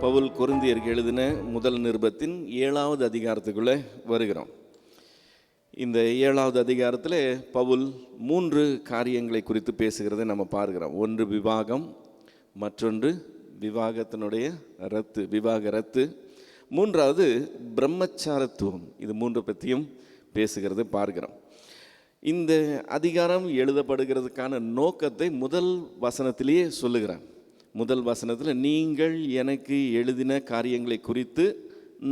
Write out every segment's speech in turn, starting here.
பவுல் கொரிந்தியருக்கு எழுதின முதல் நிருபத்தின் 7வது அதிகாரத்துக்குள்ளே வருகிறோம். இந்த 7வது அதிகாரத்தில் பவுல் 3 காரியங்களை குறித்து பேசுகிறதை நம்ம பார்க்கிறோம். ஒன்று விவாகம், மற்றொன்று விவாகத்தினுடைய விவாக ரத்து, மூன்றாவது பிரம்மச்சாரத்துவம். இது 3 பற்றியும் பேசுகிறது பார்க்கிறோம். இந்த அதிகாரம் எழுதப்படுகிறதுக்கான நோக்கத்தை முதல் வசனத்திலேயே சொல்லுகிறான். முதல் வசனத்தில், நீங்கள் எனக்கு எழுதின காரியங்களை குறித்து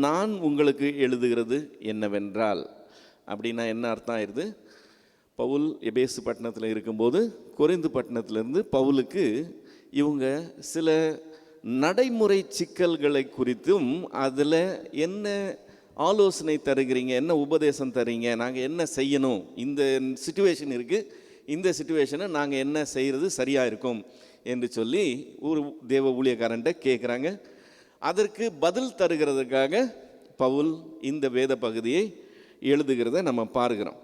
நான் உங்களுக்கு எழுதுகிறது என்னவென்றால், அப்படின்னா என்ன அர்த்தம் ஆயிடுது? பவுல் எபேசு பட்டணத்தில் இருக்கும்போது கொரிந்து பட்டணத்திலிருந்து பவுலுக்கு இவங்க சில நடைமுறை சிக்கல்களை குறித்தும் அதில் என்ன ஆலோசனை தருகிறீங்க, என்ன உபதேசம் தரீங்க, நாங்கள் என்ன செய்யணும், இந்த சிச்சுவேஷன் இருக்குது, இந்த சிச்சுவேஷனை நாங்கள் என்ன செய்கிறது சரியாக இருக்கும் என்று சொல்லி ஒரு தேவ ஊழியக்காரன்ட்ட கேட்குறாங்க. அதற்கு பதில் தருகிறதுக்காக பவுல் இந்த வேத பகுதியை எழுதுகிறத நம்ம பார்க்கிறோம்.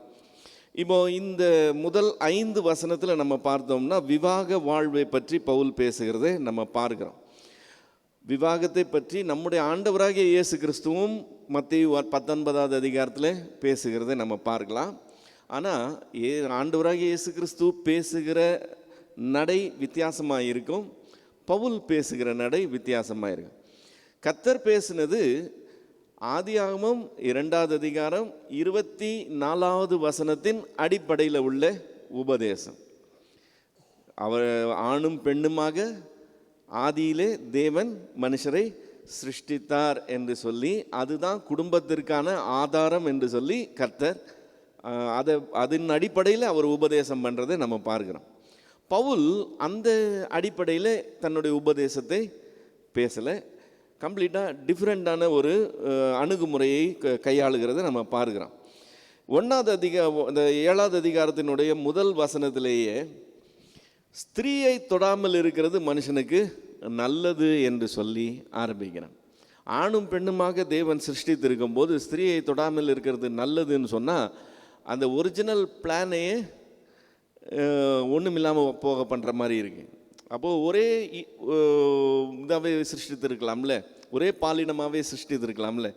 இப்போ இந்த முதல் 5 வசனத்தில் நம்ம பார்த்தோம்னா விவாக வாழ்வை பற்றி பவுல் பேசுகிறதை நம்ம பார்க்கிறோம். விவாகத்தை பற்றி நம்முடைய ஆண்டவராகிய இயேசு கிறிஸ்துவும் மத்தேயு 19வது அதிகாரத்தில் பேசுகிறதை நம்ம பார்க்கலாம். ஆனால் ஆண்டவராகிய இயேசு கிறிஸ்து பேசுகிற நடை வித்தியாசமாக இருக்கும், பவுல் பேசுகிற நடை வித்தியாசமாக இருக்கும். கர்த்தர் பேசினது ஆதியாகமம் 2வது அதிகாரம் 24வது வசனத்தின் அடிப்படையில் உள்ள உபதேசம். அவர் ஆணும் பெண்ணுமாக ஆதியிலே தேவன் மனுஷரை சிருஷ்டித்தார் என்று சொல்லி, அதுதான் குடும்பத்திற்கான ஆதாரம் என்று சொல்லி கர்த்தர் அதன் அடிப்படையில் அவர் உபதேசம் பண்ணுறதை நம்ம பார்க்கிறோம். பவுல் அந்த அடிப்படையில் தன்னுடைய உபதேசத்தை பேசலை, கம்ப்ளீட்டாக டிஃப்ரெண்டான ஒரு அணுகுமுறையை கையாளுகிறத நம்ம பார்க்கிறோம். இந்த 7வது அதிகாரத்தினுடைய முதல் வசனத்திலேயே ஸ்திரீயை தொடாமல் இருக்கிறது மனுஷனுக்கு நல்லது என்று சொல்லி ஆரம்பிக்கிறான். ஆணும் பெண்ணுமாக தேவன் சிருஷ்டித்திருக்கும் போது ஸ்திரீயை தொடாமல் இருக்கிறது நல்லதுன்னு சொன்னால் அந்த ஒரிஜினல் பிளானையே ஒன்றும் இல்லாமல் போக பண்ணுற மாதிரி இருக்கு. அப்போது ஒரே இதாகவே சிருஷ்டித்திருக்கலாம்ல, ஒரே பாலினமாகவே சிருஷ்டித்திருக்கலாம்ல,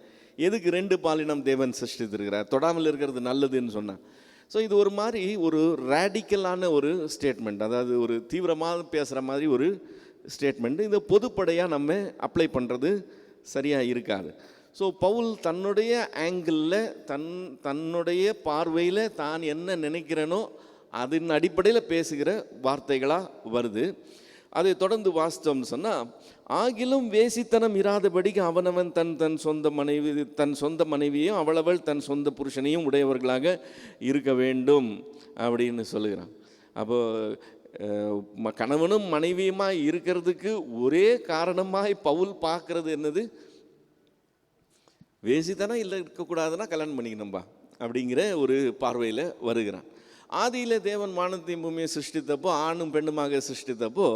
எதுக்கு 2 பாலினம் தேவன் சிருஷ்டித்திருக்கிறார்? தொடாமல் இருக்கிறது நல்லதுன்னு சொன்னால். ஸோ இது ஒரு மாதிரி ஒரு ரேடிக்கலான ஒரு ஸ்டேட்மெண்ட், அதாவது ஒரு தீவிரமாக பேசுகிற மாதிரி ஒரு ஸ்டேட்மெண்ட். இதை பொதுப்படையாக நம்ம அப்ளை பண்ணுறது சரியாக இருக்காது. ஸோ பவுல் தன்னுடைய ஆங்கிளில் தன்னுடைய பார்வையில் தான் என்ன நினைக்கிறனோ அதன் அடிப்படையில் பேசுகிற வார்த்தைகளாக வருது. அதை தொடர்ந்து வாசித்தோம்னு சொன்னால், ஆகிலும் வேசித்தனம் இராதபடிக்கு அவனவன் தன் சொந்த மனைவியும் அவளவள் தன் சொந்த புருஷனையும் உடையவர்களாக இருக்க வேண்டும் அப்படின்னு சொல்லுகிறான். அப்போது கணவனும் மனைவியுமாக இருக்கிறதுக்கு ஒரே காரணமாக பவுல் பார்க்கறது என்னது? வேசித்தனம் இல்லை இருக்கக்கூடாதுன்னா கல்யாணம் பண்ணிக்கணும்பா அப்படிங்கிற ஒரு பார்வையில் வருகிறான். ஆதியில் தேவன் வானத்தையும் பூமியை சிருஷ்டித்தப்போ ஆணும் பெண்ணுமாக சிருஷ்டித்தப்போ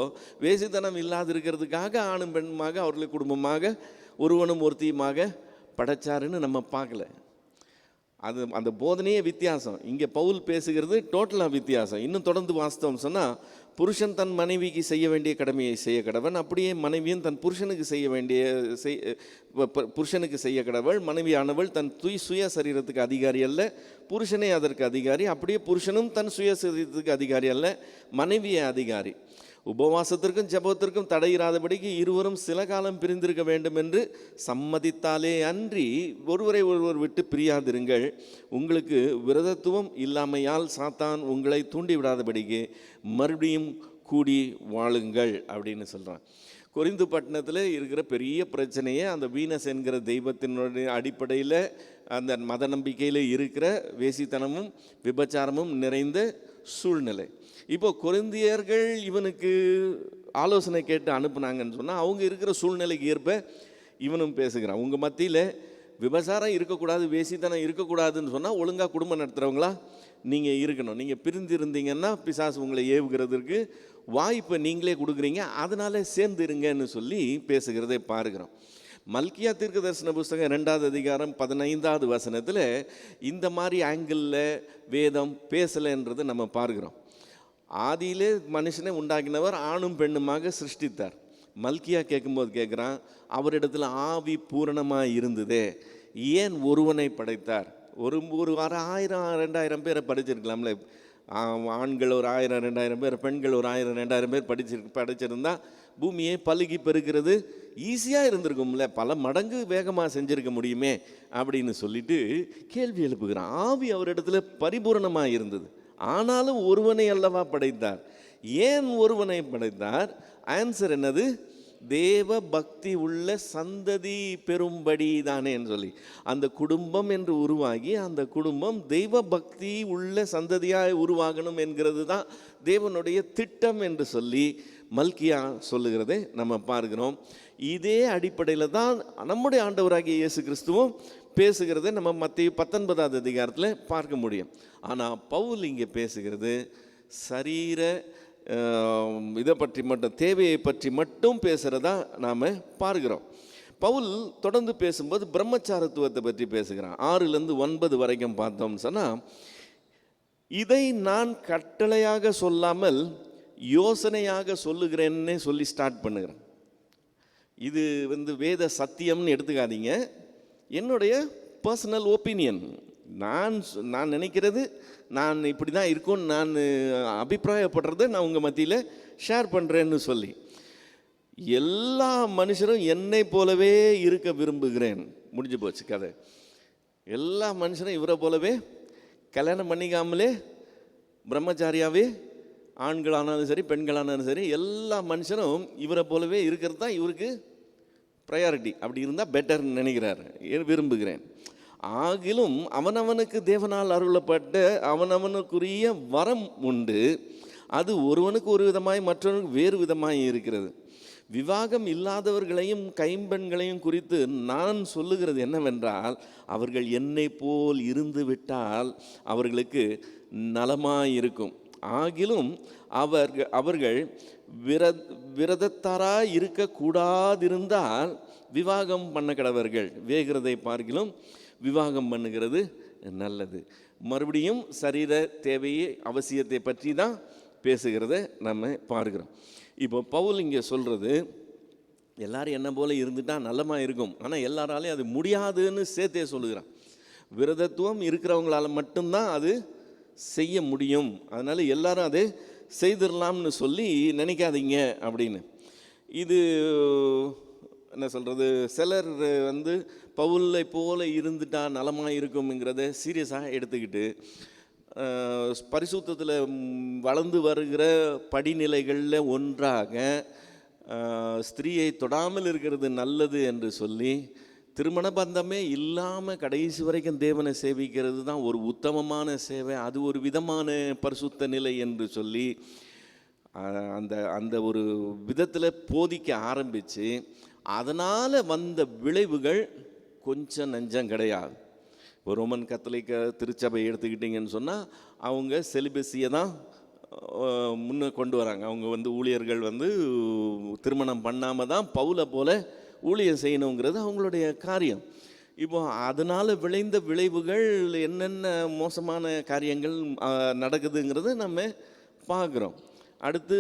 வேசித்தனம் இல்லாது இருக்கிறதுக்காக ஆணும் பெண்ணுமாக அவர்களை குடும்பமாக ஒருவனும் ஒருத்தியுமாக படைச்சாருன்னு நம்ம பார்க்கல. அந்த போதனையே வித்தியாசம். இங்கே பவுல் பேசுகிறது டோட்டலாக வித்தியாசம். இன்னும் தொடர்ந்து வாஸ்தவம் சொன்னால், புருஷன் தன் மனைவிக்கு செய்ய வேண்டிய கடமையை செய்ய கடவன், அப்படியே மனைவியும் தன் புருஷனுக்கு செய்ய கடவள். மனைவியானவள் தன் சுய சரீரத்துக்கு அதிகாரி அல்ல, புருஷனே அதற்கு அதிகாரி. அப்படியே புருஷனும் தன் சுய சரீரத்துக்கு அதிகாரி அல்ல, மனைவியே அதிகாரி. உபவாசத்திற்கும் ஜெபத்திற்கும் தடையிராதபடிக்கு இருவரும் சில காலம் பிரிந்திருக்க வேண்டும் என்று சம்மதித்தாலே அன்றி ஒருவரை ஒருவர் விட்டு பிரியாதிருங்கள். உங்களுக்கு விரதத்துவம் இல்லாமையால் சாத்தான் உங்களை தூண்டிவிடாதபடிக்கு மறுபடியும் கூடி வாழுங்கள் அப்படின்னு சொல்கிறான். கொரிந்து பட்டணத்தில் இருக்கிற பெரிய பிரச்சனையே அந்த வீனஸ் என்கிற தெய்வத்தினுடைய அடிப்படையில் அந்த மத நம்பிக்கையில் இருக்கிற வேசித்தனமும் விபச்சாரமும் நிறைந்த சூழ்நிலை. இப்போ கொரிந்தியர்கள் இவனுக்கு ஆலோசனை கேட்டு அனுப்புனாங்கன்னு சொன்னால், அவங்க இருக்கிற சூழ்நிலைக்கு ஏற்ப இவனும் பேசுகிறான். உங்கள் மத்தியில் விபச்சாரம் இருக்கக்கூடாது, வேசித்தனம் இருக்கக்கூடாதுன்னு சொன்னால் ஒழுங்காக குடும்பம் நடத்துகிறவங்களா நீங்கள் இருக்கணும். நீங்கள் பிரிந்து இருந்தீங்கன்னா பிசாசு உங்களை ஏவுகிறதுக்கு வாய்ப்பை நீங்களே கொடுக்குறீங்க, அதனால் சேர்ந்துருங்கன்னு சொல்லி பேசுகிறதை பார்க்கிறோம். மல்கியா தீர்க்க தரிசன புஸ்தகம் 2வது அதிகாரம் 15வது வசனத்தில் இந்த மாதிரி ஆங்கிளில் வேதம் பேசலைன்றது நம்ம பார்க்கிறோம். ஆதியிலே மனுஷனை உண்டாக்கினவர் ஆணும் பெண்ணுமாக சிருஷ்டித்தார். மல்கியா கேட்கும்போது கேட்குறான், அவரிடத்துல ஆவி பூரணமாக இருந்ததே, ஏன் ஒருவனை படைத்தார்? ஒரு ஒரு 1000-2000 பேரை படிச்சிருக்கலாம்ல. ஆண்கள் ஒரு 1000-2000 பேர், பெண்கள் ஒரு 1000-2000 பேர் படிச்சிருந்தா பூமியை பலுகி பெருக்கிறது ஈஸியாக இருந்திருக்கும்ல, பல மடங்கு வேகமாக செஞ்சுருக்க முடியுமே அப்படின்னு சொல்லிட்டு கேள்வி எழுப்புகிறான். ஆவி அவரிடத்துல பரிபூரணமாக இருந்தது, ஆனாலும் ஒருவனை அல்லவா படைத்தார். ஏன் ஒருவனை படைத்தார்? ஆன்சர் என்னது? தேவ பக்தி உள்ள சந்ததி பெரும்படி தானேன்னு சொல்லி, அந்த குடும்பம் என்று உருவாகி அந்த குடும்பம் தெய்வ பக்தி உள்ள சந்ததியாக உருவாகணும் என்கிறது தான் தேவனுடைய திட்டம் என்று சொல்லி மல்கியா சொல்லுகிறதை நம்ம பார்க்கிறோம். இதே அடிப்படையில் தான் நம்முடைய ஆண்டவராகிய இயேசு கிறிஸ்துவும் பேசுகிறத நம்ம மத்தேயு 19ஆவது அதிகாரத்தில் பார்க்க முடியும். ஆனால் பவுல் இங்கே பேசுகிறது சரீர இதை பற்றி மட்டும், தேவையை பற்றி மட்டும் பேசுகிறதா நாம் பார்க்கிறோம். பவுல் தொடர்ந்து பேசும்போது பிரம்மச்சாரத்துவத்தை பற்றி பேசுகிறான். 6-9 வரைக்கும் பார்த்தோம்னு சொன்னால், இதை நான் கட்டளையாக சொல்லாமல் யோசனையாக சொல்லுகிறேன்னு சொல்லி ஸ்டார்ட் பண்ணுகிறேன். இது வேத சத்தியம்னு எடுத்துக்காதீங்க, என்னுடைய பர்சனல் ஒப்பீனியன். நான் நினைக்கிறது, நான் இப்படி தான் இருக்கும்னு நான் அபிப்பிராயப்படுறதை நான் உங்கள் மத்தியில் ஷேர் பண்ணுறேன்னு சொல்லி, எல்லா மனுஷரும் என்னை போலவே இருக்க விரும்புகிறேன். முடிஞ்சு போச்சு கதை. எல்லா மனுஷரும் இவரை போலவே கல்யாணம் பண்ணிக்காமலே பிரம்மச்சாரியாவே, ஆண்களானாலும் சரி பெண்களானாலும் சரி, எல்லா மனுஷரும் இவரை போலவே இருக்கிறது தான் இவருக்கு ப்ரையாரிட்டி. அப்படி இருந்தால் பெட்டர்னு நினைக்கிறார், விரும்புகிறேன். ஆகிலும் அவனவனுக்கு தேவனால் அருளப்பட்ட அவனவனுக்குரிய வரம் உண்டு, அது ஒருவனுக்கு ஒரு விதமாய் மற்றவனுக்கு வேறு விதமாய் இருக்கிறது. விவாகம் இல்லாதவர்களையும் கைம்பெண்களையும் குறித்து நான் சொல்லுகிறது என்னவென்றால், அவர்கள் என்னை போல் இருந்து விட்டால் அவர்களுக்கு நலமாயிருக்கும். ஆகிலும் அவர்கள் விரதத்தாராய் இருக்கக்கூடாதிருந்தால் விவாகம் பண்ண கடவர்கள். வேகிறதை பார்க்கிலும் விவாகம் பண்ணுகிறது நல்லது. மறுபடியும் சரீர தேவையை அவசியத்தை பற்றி தான் பேசுகிறத நம்ம பார்க்கிறோம். இப்போ பவுல் இங்கே சொல்கிறது, எல்லாரும் என்ன போல இருந்துட்டால் நல்லமாக இருக்கும், ஆனால் எல்லாராலையும் அது முடியாதுன்னு சேர்த்தே சொல்லுகிறான். விரதத்துவம் இருக்கிறவங்களால மட்டும்தான் அது செய்ய முடியும், அதனால் எல்லாரும் அதை செய்திடலாம்னு சொல்லி நினைக்காதீங்க அப்படின்னு. இது என்ன சொல்கிறது, சிலர் பவுலை போல இருந்துட்டா நலமாக இருக்கும்ங்கிறத சீரியஸாக எடுத்துக்கிட்டு பரிசுத்தத்தில் வளர்ந்து வருகிற படிநிலைகளில் ஒன்றாக ஸ்திரீயை தொடாமல் இருக்கிறது நல்லது என்று சொல்லி, திருமண பந்தமே இல்லாமல் கடைசி வரைக்கும் தேவனை சேவிக்கிறது தான் ஒரு உத்தமமான சேவை, அது ஒரு விதமான பரிசுத்த நிலை என்று சொல்லி அந்த அந்த ஒரு விதத்தில் போதிக்க ஆரம்பித்து, அதனால் வந்த விளைவுகள் கொஞ்சம் நஞ்சம் கிடையாது. இப்போ ரோமன் கத்தோலிக்க திருச்சபை எடுத்துக்கிட்டிங்கன்னு சொன்னால், அவங்க செலிபஸியை தான் முன்னே கொண்டு வராங்க. அவங்க ஊழியர்கள் திருமணம் பண்ணாமல் தான் பவுலை போல ஊழியம் செய்யணுங்கிறது அவங்களுடைய காரியம். இப்போ அதனால் விளைந்த விளைவுகள் என்னென்ன மோசமான காரியங்கள் நடக்குதுங்கிறத நம்ம பார்க்குறோம். அடுத்து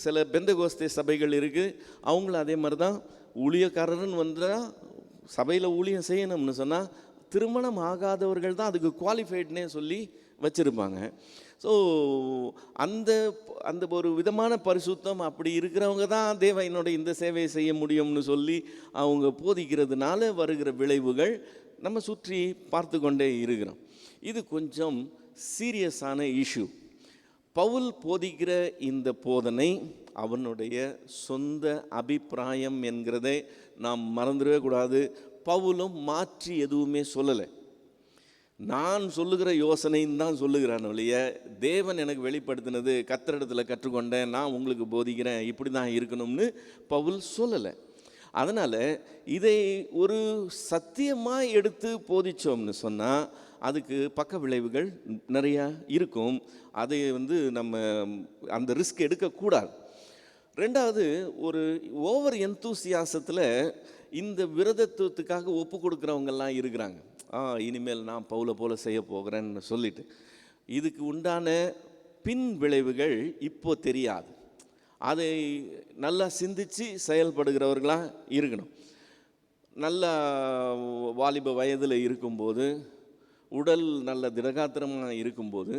சில பெந்தகோஸ்தே சபைகள் இருக்குது, அவங்களும் அதே மாதிரி தான். ஊழியக்காரர்னு வந்தால் சபையில் ஊழியம் செய்யணும்னு சொன்னால் திருமணம் ஆகாதவர்கள் தான் அதுக்கு குவாலிஃபைட்னே சொல்லி வச்சுருப்பாங்க. ஸோ அந்த அந்த ஒரு விதமான பரிசுத்தம் அப்படி இருக்கிறவங்க தான் தேவனோட இந்த சேவையை செய்ய முடியும்னு சொல்லி அவங்க போதிக்கிறதுனால வருகிற விளைவுகள் நம்ம சுற்றி பார்த்து கொண்டே இருக்கிறோம். இது கொஞ்சம் சீரியஸான இஷ்யூ. பவுல் போதிக்கிற இந்த போதனை அவனுடைய சொந்த அபிப்பிராயம் என்கிறதை நாம் மறந்துடவே கூடாது. பவுலும் மாற்றி எதுவுமே சொல்லலை, நான் சொல்லுகிற யோசனைன்னு தான் சொல்லுகிறான் ஒழிய, தேவன் எனக்கு வெளிப்படுத்தினது கர்த்தரிடத்தில் கற்றுக்கொண்டேன், நான் உங்களுக்கு போதிக்கிறேன், இப்படி தான் இருக்கணும்னு பவுல் சொல்லலை. அதனால் இதை ஒரு சத்தியமாக எடுத்து போதித்தோம்னு சொன்னால் அதுக்கு பக்க விளைவுகள் நிறையா இருக்கும். அதை நம்ம அந்த ரிஸ்க் எடுக்கக்கூடாது. ரெண்டாவது, ஒரு ஓவர் எந்தூசியாசத்தில் இந்த விரதத்துவத்துக்காக ஒப்பு கொடுக்குறவங்கெல்லாம் இருக்கிறாங்க. இனிமேல் நான் பவுலை போல செய்ய போகிறேன்னு சொல்லிட்டு, இதுக்கு உண்டான பின் விளைவுகள் இப்போ தெரியாது. அதை நல்லா சிந்தித்து செயல்படுகிறவர்களாக இருக்கணும். நல்ல வாலிப வயதில் இருக்கும்போது, உடல் நல்ல திடகாத்திரமாக இருக்கும்போது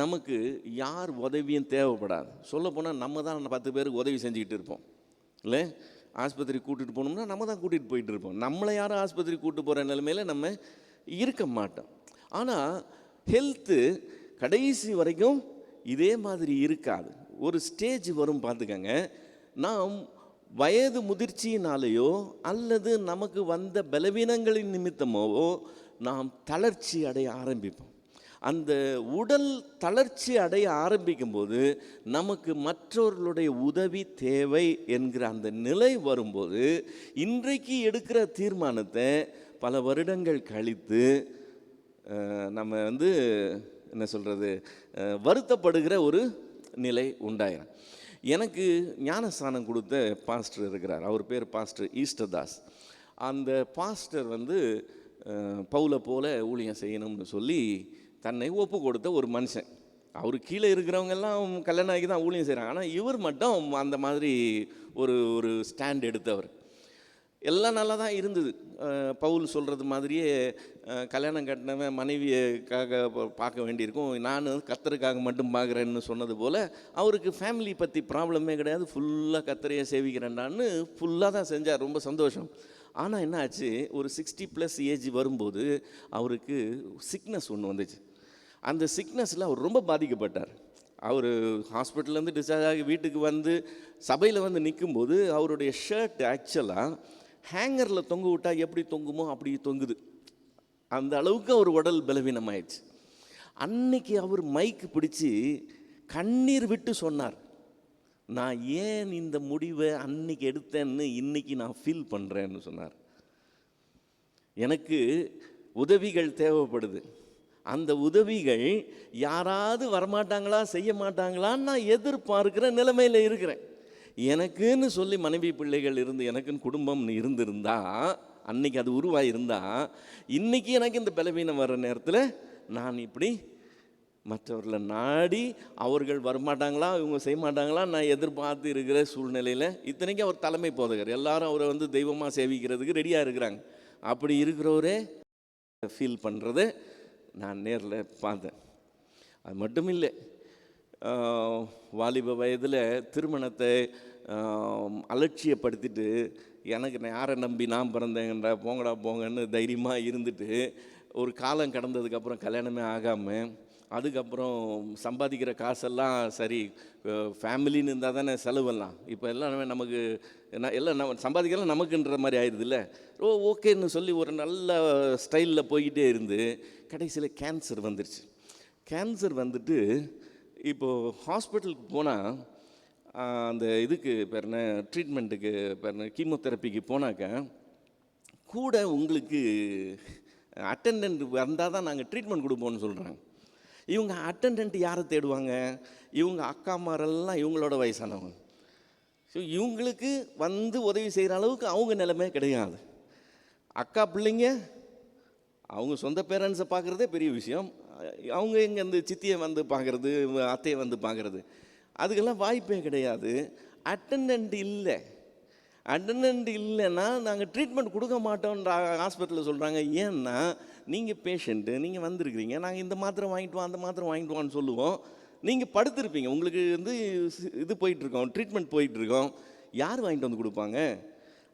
நமக்கு யார் உதவியும் தேவைப்படாது. சொல்லப்போனால் நம்ம தான் 10 பேருக்கு உதவி செஞ்சுக்கிட்டு இருப்போம் இல்லை? ஆஸ்பத்திரி கூட்டிகிட்டு போகணும்னா நம்ம தான் கூட்டிகிட்டு போயிட்டு இருப்போம். நம்மளை யாரும் ஆஸ்பத்திரி கூப்பிட்டு போகிற நிலைமையில் நம்ம இருக்க மாட்டோம். ஆனால் ஹெல்த்து கடைசி வரைக்கும் இதே மாதிரி இருக்காது. ஒரு ஸ்டேஜ் வரும் பார்த்துக்கங்க, நாம் வயது முதிர்ச்சியினாலேயோ அல்லது நமக்கு வந்த பலவீனங்களின் நிமித்தமோ நாம் தளர்ச்சி அடைய ஆரம்பிப்போம். அந்த உடல் தளர்ச்சி அடைய ஆரம்பிக்கும்போது நமக்கு மற்றவர்களுடைய உதவி தேவை என்கிற அந்த நிலை வரும்போது இன்றைக்கு எடுக்கிற தீர்மானத்தை பல வருடங்கள் கழித்து நம்ம என்ன சொல்கிறது, வருத்தப்படுகிற ஒரு நிலை உண்டாயிரும். எனக்கு ஞானஸ்தானம் கொடுத்த பாஸ்டர் இருக்கிறார். அவர் பேர் பாஸ்டர் ஈஸ்டர்தாஸ். அந்த பாஸ்டர் பவுலை போல ஊழியம் செய்யணும்னு சொல்லி தன்னை ஒப்பு கொடுத்த ஒரு மனுஷன். அவர் கீழே இருக்கிறவங்கெல்லாம் கல்யாணம் ஆகி தான் ஊழியம் செய்கிறாங்க. ஆனால் இவர் மட்டும் அந்த மாதிரி ஒரு ஸ்டாண்ட் எடுத்தவர். எல்லாம் நல்லா தான் இருந்தது. பவுல் சொல்கிறது மாதிரியே கல்யாணம் கட்டினவன் மனைவியக்காக பார்க்க வேண்டியிருக்கும், நான் கர்த்தருக்காக மட்டும் பார்க்குறேன்னு சொன்னது போல் அவருக்கு ஃபேமிலி பற்றி ப்ராப்ளமே கிடையாது. ஃபுல்லாக கர்த்தரையே சேவிக்கிறேன்டான்னு ஃபுல்லாக தான் செஞ்சார். ரொம்ப சந்தோஷம். ஆனால் என்ன ஆச்சு, ஒரு 60+ ஏஜ் வரும்போது அவருக்கு சிக்னஸ் ஒன்று வந்துச்சு. அந்த சிக்னஸில் அவர் ரொம்ப பாதிக்கப்பட்டார். அவர் ஹாஸ்பிட்டல்லேருந்து டிஸ்சார்ஜ் ஆகி வீட்டுக்கு சபையில் நிற்கும்போது அவருடைய ஷர்ட் ஆக்சுவலாக ஹேங்கரில் தொங்க விட்டால் எப்படி தொங்குமோ அப்படி தொங்குது. அந்த அளவுக்கு அவர் உடல் பலவீனமாயிடுச்சு. அன்னைக்கு அவர் மைக்கு பிடிச்சி கண்ணீர் விட்டு சொன்னார், நான் ஏன் இந்த முடிவை அன்னைக்கு எடுத்தேன்னு இன்னைக்கு நான் ஃபீல் பண்ணுறேன்னு சொன்னார். எனக்கு உதவிகள் தேவைப்படுது. அந்த உதவிகள் யாராவது வரமாட்டாங்களா, செய்ய மாட்டாங்களான்னு நான் எதிர்பார்க்கிற நிலைமையில் இருக்கிறேன். எனக்குன்னு சொல்லி மனைவி பிள்ளைகள் எனக்குன்னு குடும்பம் இருந்திருந்தா, அன்னைக்கு அது உருவாயிருந்தா, இன்னைக்கு எனக்கு இந்த பலவீனம் வர்ற நேரத்தில் நான் இப்படி மற்றவர்களை நாடி அவர்கள் வரமாட்டாங்களா, இவங்க செய்ய மாட்டாங்களா நான் எதிர்பார்த்து இருக்கிற சூழ்நிலையில், இத்தனைக்கும் அவர் தலைமை போதகர், எல்லாரும் அவரை தெய்வமாக சேவிக்கிறதுக்கு ரெடியாக இருக்கிறாங்க. அப்படி இருக்கிறவரே ஃபீல் பண்ணுறதை நான் நேரில் பார்த்தேன். அது மட்டும் இல்லை, வாலிப வயதில் திருமணத்தை அலட்சியப்படுத்திட்டு எனக்கு யாரை நம்பி நான் பிறந்தேங்கன்றா போங்கடா போங்கன்னு தைரியமாக இருந்துட்டு ஒரு காலம் கடந்ததுக்கப்புறம் கல்யாணமே ஆகாமல், அதுக்கப்புறம் சம்பாதிக்கிற காசெல்லாம் சரி ஃபேமிலின்னு இருந்தால் தானே செலவெல்லாம், இப்போ எல்லாம் நமக்கு எல்லாம் நம்ம சம்பாதிக்கலாம் நமக்குன்ற மாதிரி ஆயிடுது இல்லை. ஓகேன்னு சொல்லி ஒரு நல்ல ஸ்டைலில் போய்கிட்டே இருந்து கடைசியில் கேன்சர் வந்துருச்சு. கேன்சர் வந்துட்டு இப்போது ஹாஸ்பிட்டலுக்கு போனால் அந்த இதுக்கு பேர்ன ட்ரீட்மெண்ட்டுக்கு பேர்ன கீமோதெரப்பிக்கு போனாக்க கூட உங்களுக்கு அட்டெண்டன்ட் வந்தால் தான் நாங்கள் ட்ரீட்மெண்ட் கொடுப்போம்னு சொல்கிறாங்க. இவங்க அட்டெண்டன்ட் யாரை தேடுவாங்க? இவங்க அக்காமாரெல்லாம் இவங்களோட வயசானவங்க. ஸோ இவங்களுக்கு உதவி செய்கிற அளவுக்கு அவங்க நிலைமை கிடையாது. அக்கா பிள்ளைங்க அவங்க சொந்த பேரண்ட்ஸை பார்க்குறதே பெரிய விஷயம். அவங்க எங்கே சித்தியை பார்க்குறது, அத்தையை பார்க்குறது, அதுக்கெல்லாம் வாய்ப்பே கிடையாது. அட்டெண்டன்ட் இல்லைன்னா நாங்கள் ட்ரீட்மெண்ட் கொடுக்க மாட்டோன்ற ஹாஸ்பிட்டலில் சொல்கிறாங்க. ஏன்னா நீங்கள் பேஷண்ட்டு, நீங்கள் வந்திருக்கிறீங்க, நாங்கள் இந்த மாத்திரை வாங்கிட்டு அந்த மாத்திரை வாங்கிட்டு வான்னு சொல்லுவோம். நீங்கள் படுத்திருப்பீங்க, உங்களுக்கு இது போயிட்டுருக்கோம், ட்ரீட்மெண்ட் போயிட்டுருக்கோம், யார் வாங்கிட்டு வந்து கொடுப்பாங்க?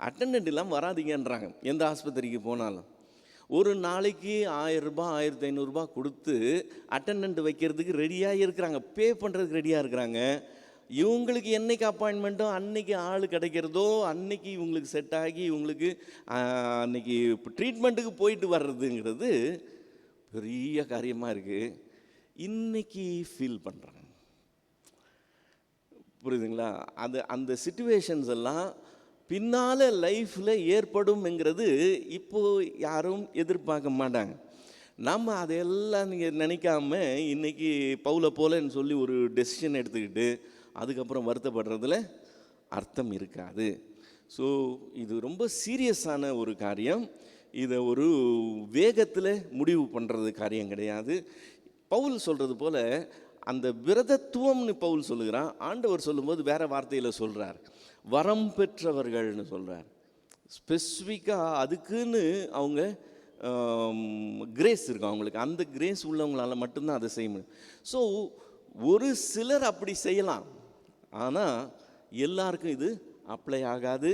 அட்டெண்டன்ட் இல்லாமல் வராதிங்கன்றாங்க. எந்த ஆஸ்பத்திரிக்கு போனாலும் ஒரு நாளைக்கு 1000 ரூபாய் 1500 ரூபாய் கொடுத்து அட்டெண்டன்ட் வைக்கிறதுக்கு ரெடியாக இருக்கிறாங்க, பே பண்ணுறதுக்கு ரெடியாக இருக்கிறாங்க. இவங்களுக்கு என்றைக்கு அப்பாயின்மெண்ட்டோ அன்னைக்கு ஆள் கிடைக்கிறதோ அன்னைக்கு இவங்களுக்கு செட் ஆகி இவங்களுக்கு அன்னைக்கு ட்ரீட்மெண்ட்டுக்கு போயிட்டு வர்றதுங்கிறது பெரிய காரியமாக இருக்குது. இன்னைக்கு ஃபீல் பண்ணுறாங்க, புரியுதுங்களா? அந்த சிச்சுவேஷன்ஸ் எல்லாம் பின்னால் லைஃப்பில் ஏற்படும்ங்கிறது இப்போது யாரும் எதிர்பார்க்க மாட்டாங்க. நம்ம அதையெல்லாம் நீங்கள் நினைக்காம இன்றைக்கி பவுலை போலன்னு சொல்லி ஒரு டெசிஷன் எடுத்துக்கிட்டு அதுக்கப்புறம் வருத்தப்படுறதுல அர்த்தம் இருக்காது. ஸோ இது ரொம்ப சீரியஸான ஒரு காரியம். இதை ஒரு வேகத்தில் முடிவு பண்ணுறது காரியம் கிடையாது. பவுல் சொல்கிறது போல் அந்த விரதத்துவம்னு பவுல் சொல்லுகிறான். ஆண்டவர் சொல்லும்போது வேற வார்த்தையில் சொல்கிறார், வரம் பெற்றவர்கள்னு சொல்கிறார். ஸ்பெசிஃபிக்காக அதுக்குன்னு அவங்க கிரேஸ் இருக்கும் அவங்களுக்கு. அந்த கிரேஸ் உள்ளவங்களால மட்டும்தான் அதை செய்ய முடியும். ஸோ ஒரு சிலர் அப்படி செய்யலாம், ஆனால் எல்லாருக்கும் இது அப்ளை ஆகாது.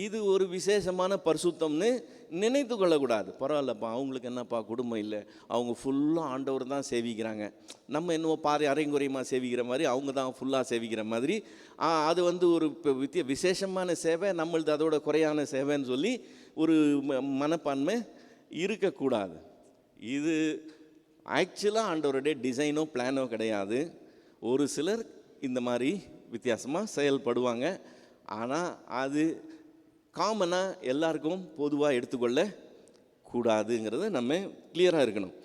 இது ஒரு விசேஷமான பரிசுத்தம்னு நினைத்து கொள்ளக்கூடாது. பரவாயில்லப்பா, அவங்களுக்கு என்னப்பா குடும்பம் இல்லை, அவங்க ஃபுல்லாக ஆண்டவர் தான் சேவிக்கிறாங்க, நம்ம என்னவோ அரைங்குறையமாக சேவிக்கிற மாதிரி அவங்க தான் ஃபுல்லாக சேவிக்கிற மாதிரி அது ஒரு விசேஷமான சேவை, நம்மளது அதோட குறையான சேவைன்னு சொல்லி ஒரு மனப்பான்மை இருக்கக்கூடாது. இது ஆக்சுவலாக ஆண்டவருடைய டிசைனோ பிளானோ கிடையாது. ஒரு சிலர் இந்த மாதிரி வித்தியாசமாக செயல்படுவாங்க, ஆனால் அது காமனாக எல்லாருக்கும் பொதுவாக எடுத்துக்கொள்ள கூடாதுங்கிறத நம்ம கிளியராக இருக்கணும்.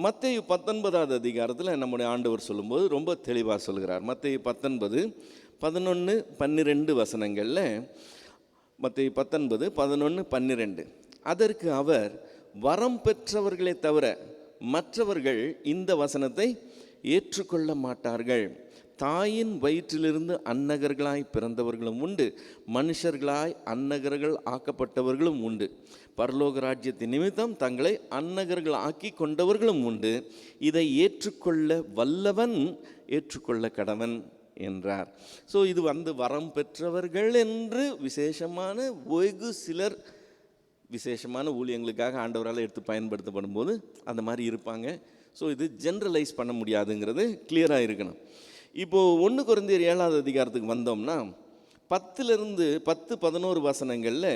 மத்தேயு 19வது அதிகாரத்தில் நம்முடைய ஆண்டவர் சொல்லும்போது ரொம்ப தெளிவாக சொல்கிறார். மத்தேயு 19, 11, 12 வசனங்களில், மத்தேயு 19, 11, 12, அதற்கு அவர், வரம் பெற்றவர்களே தவிர மற்றவர்கள் இந்த வசனத்தை ஏற்றுக்கொள்ள மாட்டார்கள். தாயின் வயிற்றிலிருந்து அன்னகர்களாய் பிறந்தவர்களும் உண்டு, மனுஷர்களாய் அன்னகர்கள் ஆக்கப்பட்டவர்களும் உண்டு. பரலோக ராஜ்யத்தின் நிமித்தம் தங்களை அன்னகர்கள் ஆக்கி கொண்டவர்களும் உண்டு. இதை ஏற்றுக்கொள்ள வல்லவன் ஏற்றுக்கொள்ள கடவன் என்றார். ஸோ இது வரம் பெற்றவர்கள் என்று விசேஷமான வெகு சிலர் விசேஷமான ஊழியங்களுக்காக ஆண்டவரால் எடுத்து பயன்படுத்தப்படும் போது அந்த மாதிரி இருப்பாங்க. ஸோ இது ஜென்ரலைஸ் பண்ண முடியாதுங்கிறது கிளியராக இருக்கணும். இப்போது 1 கொரிந்தியர் 7வது அதிகாரத்துக்கு வந்தோம்னா 10 11 வசனங்களில்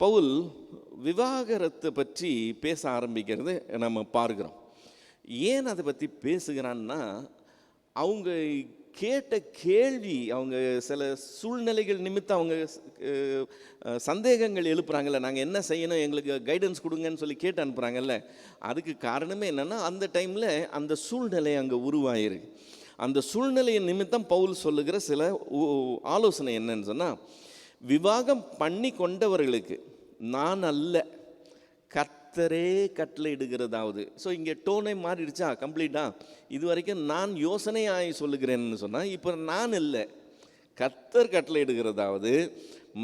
பவுல் விவாகரத்தை பற்றி பேச ஆரம்பிக்கிறது நம்ம பார்க்குறோம். ஏன் அதை பற்றி பேசுகிறான்னா, அவங்க கேட்ட கேள்வி, அவங்க சில சூழ்நிலைகள் நிமித்தம் அவங்க சந்தேகங்கள் எழுப்புறாங்கல்ல, நாங்கள் என்ன செய்யணும், எங்களுக்கு கைடன்ஸ் கொடுங்கன்னு சொல்லி கேட்டு அனுப்புகிறாங்கல்ல. அதுக்கு காரணமே என்னென்னா, அந்த டைமில் அந்த சூழ்நிலை அங்கே உருவாயிருக்கு. அந்த சூழ்நிலையின் நிமித்தம் பவுல் சொல்லுகிற சில ஆலோசனை என்னன்னு சொன்னால், விவாகம் பண்ணி கொண்டவர்களுக்கு நான் அல்ல, கர்த்தரே கட்டளை இடுகிறதாவது. ஸோ இங்கே டோனை மாறிடுச்சா கம்ப்ளீட்டாக. இது வரைக்கும் நான் யோசனையாய் சொல்லுகிறேன்னு சொன்னால், இப்போ நான் இல்லை, கர்த்தர் கட்டளை இடுகிறதாவது,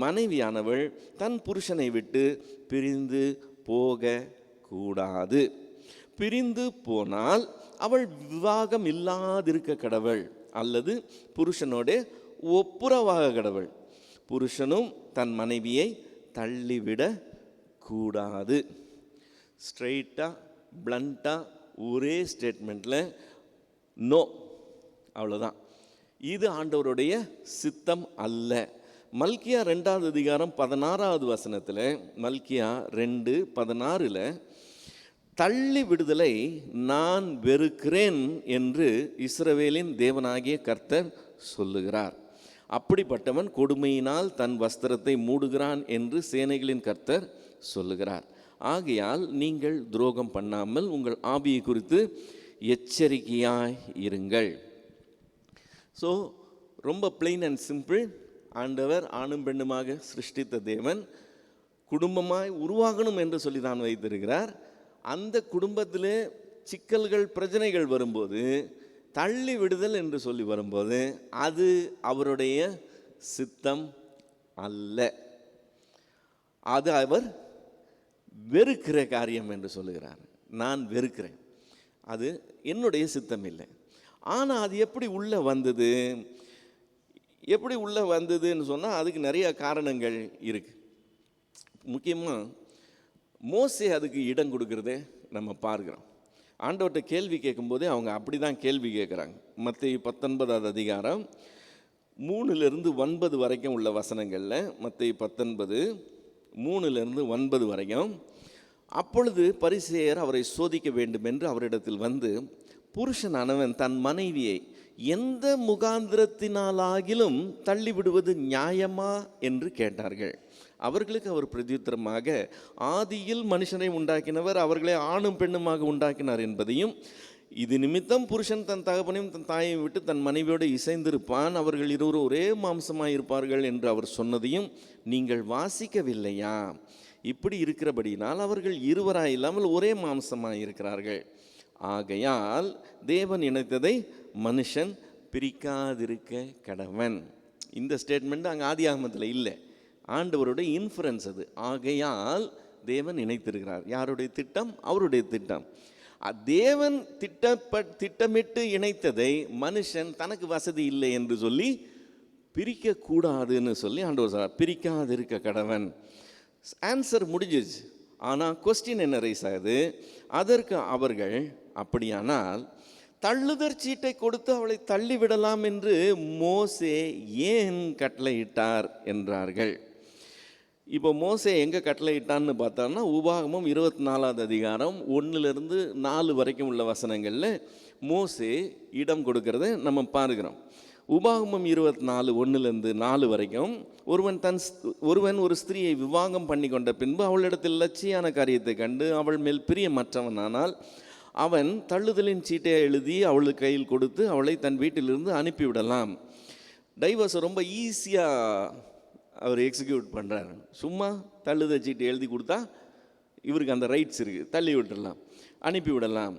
மனைவியானவள் தன் புருஷனை விட்டு பிரிந்து போக கூடாது. பிரிந்து போனால் அவள் விவாகம் இல்லாதிருக்க கடவள், அல்லது புருஷனோட ஒப்புரவாக கடவள். புருஷனும் தன் மனைவியை தள்ளிவிட கூடாது. ஸ்ட்ரெயிட்டாக பிளண்ட்டாக ஒரே ஸ்டேட்மெண்ட்டில் நோ, அவ்வளோதான். இது ஆண்டவருடைய சித்தம் அல்ல. மல்கியா 2வது அதிகாரம் 16வது வசனத்தில், மல்கியா 2:16, தள்ளி விடுதலை நான் வெறுக்கிறேன் என்று இஸ்ரவேலின் தேவனாகிய கர்த்தர் சொல்லுகிறார். அப்படிப்பட்டவன் கொடுமையினால் தன் வஸ்திரத்தை மூடுகிறான் என்று சேனைகளின் கர்த்தர் சொல்லுகிறார். ஆகையால் நீங்கள் துரோகம் பண்ணாமல் உங்கள் ஆவியை குறித்து எச்சரிக்கையாய் இருங்கள். ஸோ ரொம்ப பிளெயின் அண்ட் சிம்பிள். ஆண்டவர் ஆணும் பெண்ணுமாக சிருஷ்டித்த தேவன் குடும்பமாய் உருவாகணும் என்று சொல்லி தான் வைத்திருக்கிறார். அந்த குடும்பத்தில் சிக்கல்கள் பிரச்சனைகள் வரும்போது, தள்ளி விடுதல் என்று சொல்லி வரும்போது, அது அவருடைய சித்தம் அல்ல. அது அவர் வெறுக்கிற காரியம் என்று சொல்லுகிறார். நான் வெறுக்கிறேன், அது என்னுடைய சித்தம் இல்லை. ஆனால் அது எப்படி உள்ளே வந்தது? எப்படி உள்ளே வந்ததுன்னு சொன்னால் அதுக்கு நிறைய காரணங்கள் இருக்குது. முக்கியமாக மோசே அதுக்கு இடம் கொடுக்கறதே நம்ம பார்க்குறோம். ஆண்டவர்கிட்ட கேள்வி கேட்கும்போதே அவங்க அப்படி தான் கேள்வி கேட்குறாங்க. மத்தேயு 19வது அதிகாரம் 3-9 வரைக்கும் உள்ள வசனங்களில், மத்தேயு 19, 3-9 வரைக்கும், அப்பொழுது பரிசேயர் அவரை சோதிக்க வேண்டும் என்று அவரிடத்தில் வந்து, புருஷனானவன் தன் மனைவியை எந்த முகாந்திரத்தினாலாகிலும் தள்ளிவிடுவது நியாயமா என்று கேட்டார்கள். அவர்களுக்கு அவர் பிரதியுத்தரமாக, ஆதியில் மனுஷனை உண்டாக்கினவர் அவர்களை ஆணும் பெண்ணுமாக உண்டாக்கினார் என்பதையும், இது நிமித்தம் புருஷன் தன் தகப்பனையும் தன் தாயையும் விட்டு தன் மனைவியோடு இசைந்திருப்பான், அவர்கள் இருவரும் ஒரே மாம்சமாக இருப்பார்கள் என்று அவர் சொன்னதையும் நீங்கள் வாசிக்கவில்லையா? இப்படி இருக்கிறபடினால் அவர்கள் இருவராய் இல்லாமல் ஒரே மாம்சமாக இருக்கிறார்கள். ஆகையால் தேவன் இணைத்ததை மனுஷன் பிரிக்காதிருக்க கடவன். இந்த ஸ்டேட்மெண்ட் அங்கே ஆதியாகமத்தில் இல்லை, ஆண்டவருடைய இன்ஃபரன்ஸ் அது. ஆகையால் தேவன் இணைத்திருக்கிறார். யாருடைய திட்டம்? அவருடைய திட்டம். தேவன் திட்டமிட்டு இணைத்ததை மனுஷன் தனக்கு வசதி இல்லை என்று சொல்லி பிரிக்கக்கூடாதுன்னு சொல்லி ஆண்டவர் சொல்றார், பிரிக்காதிருக்க கடவன். ஆன்சர் முடிஞ்சிச்சு. ஆனால் கொஸ்டின் என்ன ரைஸ் ஆகுது? அதற்கு அவர்கள், அப்படியானால் தள்ளுதற் சீட்டை கொடுத்து அவளை தள்ளிவிடலாம் என்று மோசே ஏன் கட்டளையிட்டார் என்றார்கள். இப்போ மோசே எங்கே கட்டளையிட்டான்னு பார்த்தோம்னா, உபாகமம் 24வது அதிகாரம் 1-4 வரைக்கும் உள்ள வசனங்களில் மோசே இடம் கொடுக்கறத நம்ம பார்க்கிறோம். உபாகமம் 24:1-4 வரைக்கும், ஒருவன் ஒரு ஸ்திரியை விவாகம் பண்ணி கொண்ட பின்பு அவளிடத்தில் லட்சியான காரியத்தை கண்டு அவள் மேல் பிரியமற்றவனானால் அவன் தள்ளுதலின் சீட்டை எழுதி அவளுக்கு கையில் கொடுத்து அவளை தன் வீட்டிலிருந்து அனுப்பிவிடலாம். டைவர்ஸை ரொம்ப ஈஸியாக அவர் எக்ஸிக்யூட் பண்ணுறாரு. சும்மா தள்ளுதல் சீட்டை எழுதி கொடுத்தா இவருக்கு அந்த ரைட்ஸ் இருக்குது, தள்ளி விட்டுடலாம், அனுப்பிவிடலாம்.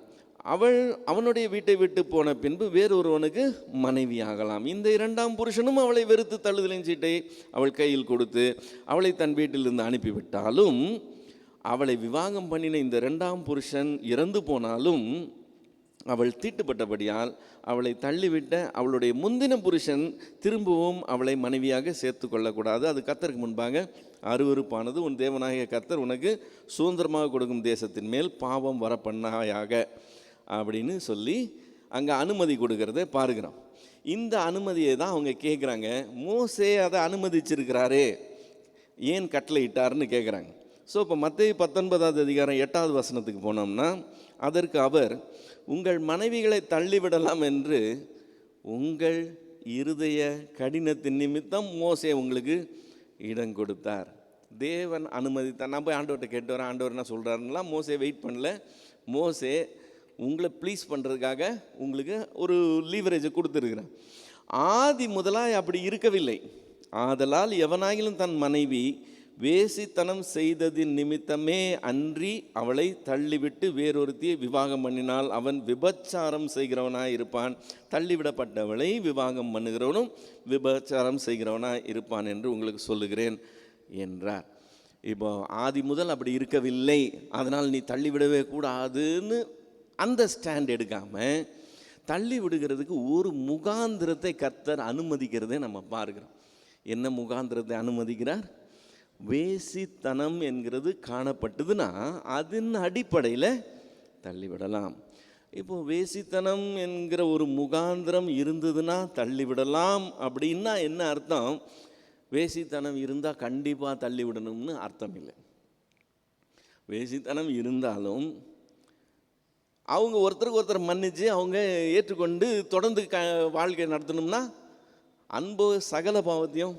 அவனுடைய வீட்டை விட்டு போன பின்பு வேறொருவனுக்கு மனைவி ஆகலாம். இந்த 2ஆம் புருஷனும் அவளை வெறுத்து தள்ளுதலின் சீட்டை அவள் கையில் கொடுத்து அவளை தன் வீட்டிலிருந்து அனுப்பிவிட்டாலும், அவளை விவாகம் பண்ணின இந்த 2ஆம் புருஷன் இறந்து போனாலும் அவள் தீட்டுப்பட்டபடியால் அவளை தள்ளிவிட்ட அவளுடைய முந்தின புருஷன் திரும்பவும் அவளை மனைவியாக சேர்த்து கொள்ளக்கூடாது. அது கர்த்தருக்கு முன்பாக அருவருப்பானது. உன் தேவனாகிய கர்த்தர் உனக்கு சுதந்திரமாக கொடுக்கும் தேசத்தின் மேல் பாவம் வர பண்ணாயாக அப்படின்னு சொல்லி அங்கே அனுமதி கொடுக்கறத பாருகிறோம். இந்த அனுமதியை தான் அவங்க கேட்குறாங்க. மோசே அதை அனுமதிச்சிருக்கிறாரே, ஏன் கட்டளையிட்டார்னு கேட்குறாங்க. ஸோ இப்போ மத்தேயு 19வது அதிகாரம் 8வது வசனத்துக்கு போனோம்னா, அதற்கு அவர், உங்கள் மனைவிகளை தள்ளிவிடலாம் என்று உங்கள் இருதய கடினத்தின் நிமித்தம் மோசே உங்களுக்கு இடம் கொடுத்தார். தேவன் அனுமதித்தார். நான் போய் ஆண்டவர்கிட்ட கேட்டு வரேன், ஆண்டவர் என்ன சொல்கிறாருன்னா, மோசே வெயிட் பண்ணல. மோசே உங்களை ப்ளீஸ் பண்ணுறதுக்காக உங்களுக்கு ஒரு லீவரேஜை கொடுத்துருக்குறேன். ஆதி முதலாய் அப்படி இருக்கவில்லை. ஆதலால் எவனாயிலும் தன் மனைவி வேசித்தனம் செய்ததின் நிமித்தமே அன்றி அவளை தள்ளிவிட்டு வேறொருத்தியை விவாகம் பண்ணினால் அவன் விபச்சாரம் செய்கிறவனாய் இருப்பான். தள்ளிவிடப்பட்டவளை விவாகம் பண்ணுகிறவனும் விபச்சாரம் செய்கிறவனாய் இருப்பான் என்று உங்களுக்கு சொல்லுகிறேன் என்றார். இப்போ ஆதி முதல் அப்படி இருக்கவில்லை, அதனால் நீ தள்ளிவிடவே கூடாதுன்னு அந்த ஸ்டாண்ட் எடுக்காமல் தள்ளி விடுகிறதுக்கு ஒரு முகாந்திரத்தை கர்த்தர் அனுமதிக்கிறதை நம்ம பார்க்கிறோம். என்ன முகாந்திரத்தை அனுமதிக்கிறார்? வேசித்தனம் என்கிறது காணப்பட்டதுன்னா அதன் அடிப்படையில் தள்ளிவிடலாம். இப்போது வேசித்தனம் என்கிற ஒரு முகாந்திரம் இருந்ததுன்னா தள்ளிவிடலாம் அப்படின்னா என்ன அர்த்தம்? வேசித்தனம் இருந்தால் கண்டிப்பாக தள்ளிவிடணும்னு அர்த்தம் இல்லை. வேசித்தனம் இருந்தாலும் அவங்க ஒருத்தருக்கு ஒருத்தர் மன்னிச்சு அவங்க ஏற்றுக்கொண்டு தொடர்ந்து வாழ்க்கை நடத்தணும்னா அன்பு சகல பாவத்தையும்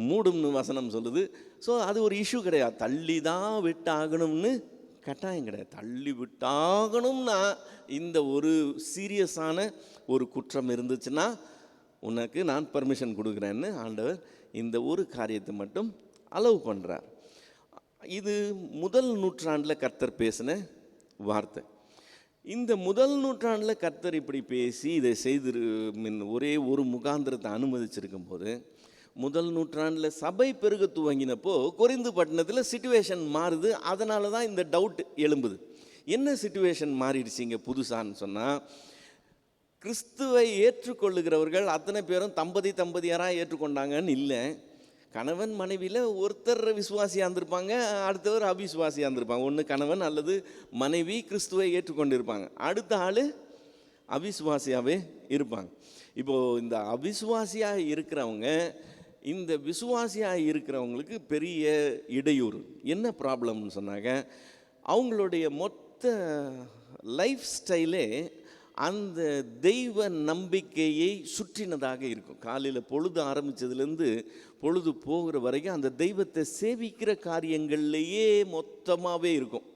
மூடும்னு வசனம் சொல்லுது. ஸோ அது ஒரு இஷ்யூ கிடையாது. தள்ளி தான் விட்டாகணும்னு கட்டாயம் கிடையாது. தள்ளி விட்டாகணும்னா இந்த ஒரு சீரியஸான ஒரு குற்றம் இருந்துச்சுன்னா உனக்கு நான் பர்மிஷன் கொடுக்குறேன்னு ஆண்டவர் இந்த ஒரு காரியத்தை மட்டும் அலோவ் பண்ணுறார். இது முதல் நூற்றாண்டில் கர்த்தர் பேசின வார்த்தை. இந்த முதல் நூற்றாண்டில் கர்த்தர் இப்படி பேசி இதை செய்து ஒரே ஒரு முகாந்திரத்தை அனுமதிச்சிருக்கும் போது, முதல் நூற்றாண்டில் சபை பெருக துவங்கினப்போ கொரிந்து பட்டணத்தில் சிச்சுவேஷன் மாறுது. அதனால தான் இந்த டவுட் எழும்புது. என்ன சிச்சுவேஷன் மாறிடுச்சிங்க புதுசான்னு சொன்னால், கிறிஸ்துவை ஏற்றுக்கொள்ளுகிறவர்கள் அத்தனை பேரும் தம்பதியராக ஏற்றுக்கொண்டாங்கன்னு இல்லை. கணவன் மனைவியில் ஒருத்தர் விசுவாசியாக இருந்திருப்பாங்க, அடுத்தவர் அவிசுவாசியாக இருந்திருப்பாங்க. ஒன்று கணவன் அல்லது மனைவி கிறிஸ்துவை ஏற்றுக்கொண்டு இருப்பாங்க, அடுத்த ஆள் அவிசுவாசியாகவே இருப்பாங்க. இப்போது இந்த அவிசுவாசியாக இருக்கிறவங்க இந்த விசுவாசியாக இருக்கிறவங்களுக்கு பெரிய இடையூறு. என்ன ப்ராப்ளம்னு சொன்னாங்க, அவங்களுடைய மொத்த லைஃப் ஸ்டைலே அந்த தெய்வ நம்பிக்கையை சுற்றினதாக இருக்கும். காலையில் பொழுது ஆரம்பித்ததுலேருந்து பொழுது போகிற வரைக்கும் அந்த தெய்வத்தை சேவிக்கிற காரியங்கள்லேயே மொத்தமாகவே இருக்கும்.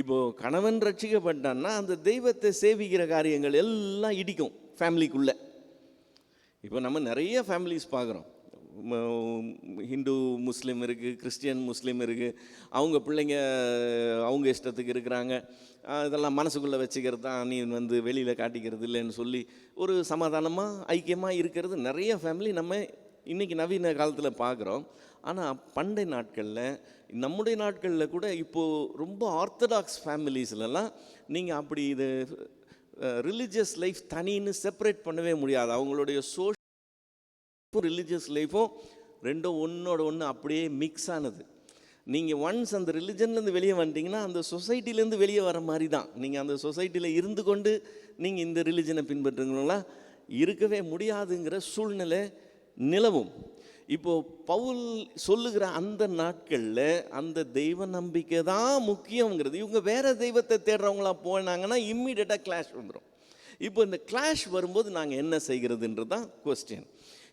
இப்போது கணவன் ரட்சிக்கப்பட்டான்னா அந்த தெய்வத்தை சேவிக்கிற காரியங்கள் எல்லாம் இடிக்கும் ஃபேமிலிக்குள்ளே. இப்போ நம்ம நிறைய ஃபேமிலிஸ் பார்க்குறோம். ஹிந்து முஸ்லீம் இருக்குது, கிறிஸ்டியன் முஸ்லீம் இருக்குது, அவங்க பிள்ளைங்க அவங்க இஷ்டத்துக்கு இருக்கிறாங்க, இதெல்லாம் மனசுக்குள்ளே வச்சுக்கிறது தான், நீ வந்து வெளியில் காட்டிக்கிறது இல்லைன்னு சொல்லி ஒரு சமாதானமாக ஐக்கியமாக இருக்கிறது நிறைய ஃபேமிலி நம்ம இன்றைக்கி நவீன காலத்தில் பார்க்குறோம். ஆனால் பண்டைய நாட்களில், நம்முடைய நாட்களில் கூட இப்போது ரொம்ப ஆர்த்தடாக்ஸ் ஃபேமிலிஸ்லலாம் நீங்கள் அப்படி இது ரிலீஜியஸ் லைஃப் தனின்னு செப்பரேட் பண்ணவே முடியாது. அவங்களுடைய ரிலீஜியஸ் லைஃப்பும் ரெண்டும் ஒன்றோட ஒன்று அப்படியே மிக்ஸ் ஆனது. நீங்கள் ஒன்ஸ் அந்த ரிலிஜன்லேருந்து வெளியே வந்துட்டிங்கன்னா அந்த சொசைட்டிலேருந்து வெளியே வர மாதிரி தான். நீங்கள் அந்த சொசைட்டியில் இருந்து கொண்டு நீங்கள் இந்த ரிலிஜனை பின்பற்றுங்களா இருக்கவே முடியாதுங்கிற சூழ்நிலை நிலவும். இப்போது பவுல் சொல்லுகிற அந்த நாட்களில் அந்த தெய்வ நம்பிக்கை தான் முக்கியங்கிறது. இவங்க வேறு தெய்வத்தை தேடுறவங்களா போனாங்கன்னா இம்மிடியட்டாக கிளாஷ் வந்துடும். இப்போ இந்த கிளாஷ் வரும்போது நாங்கள் என்ன செய்கிறதுன்றது தான் கொஸ்டின்.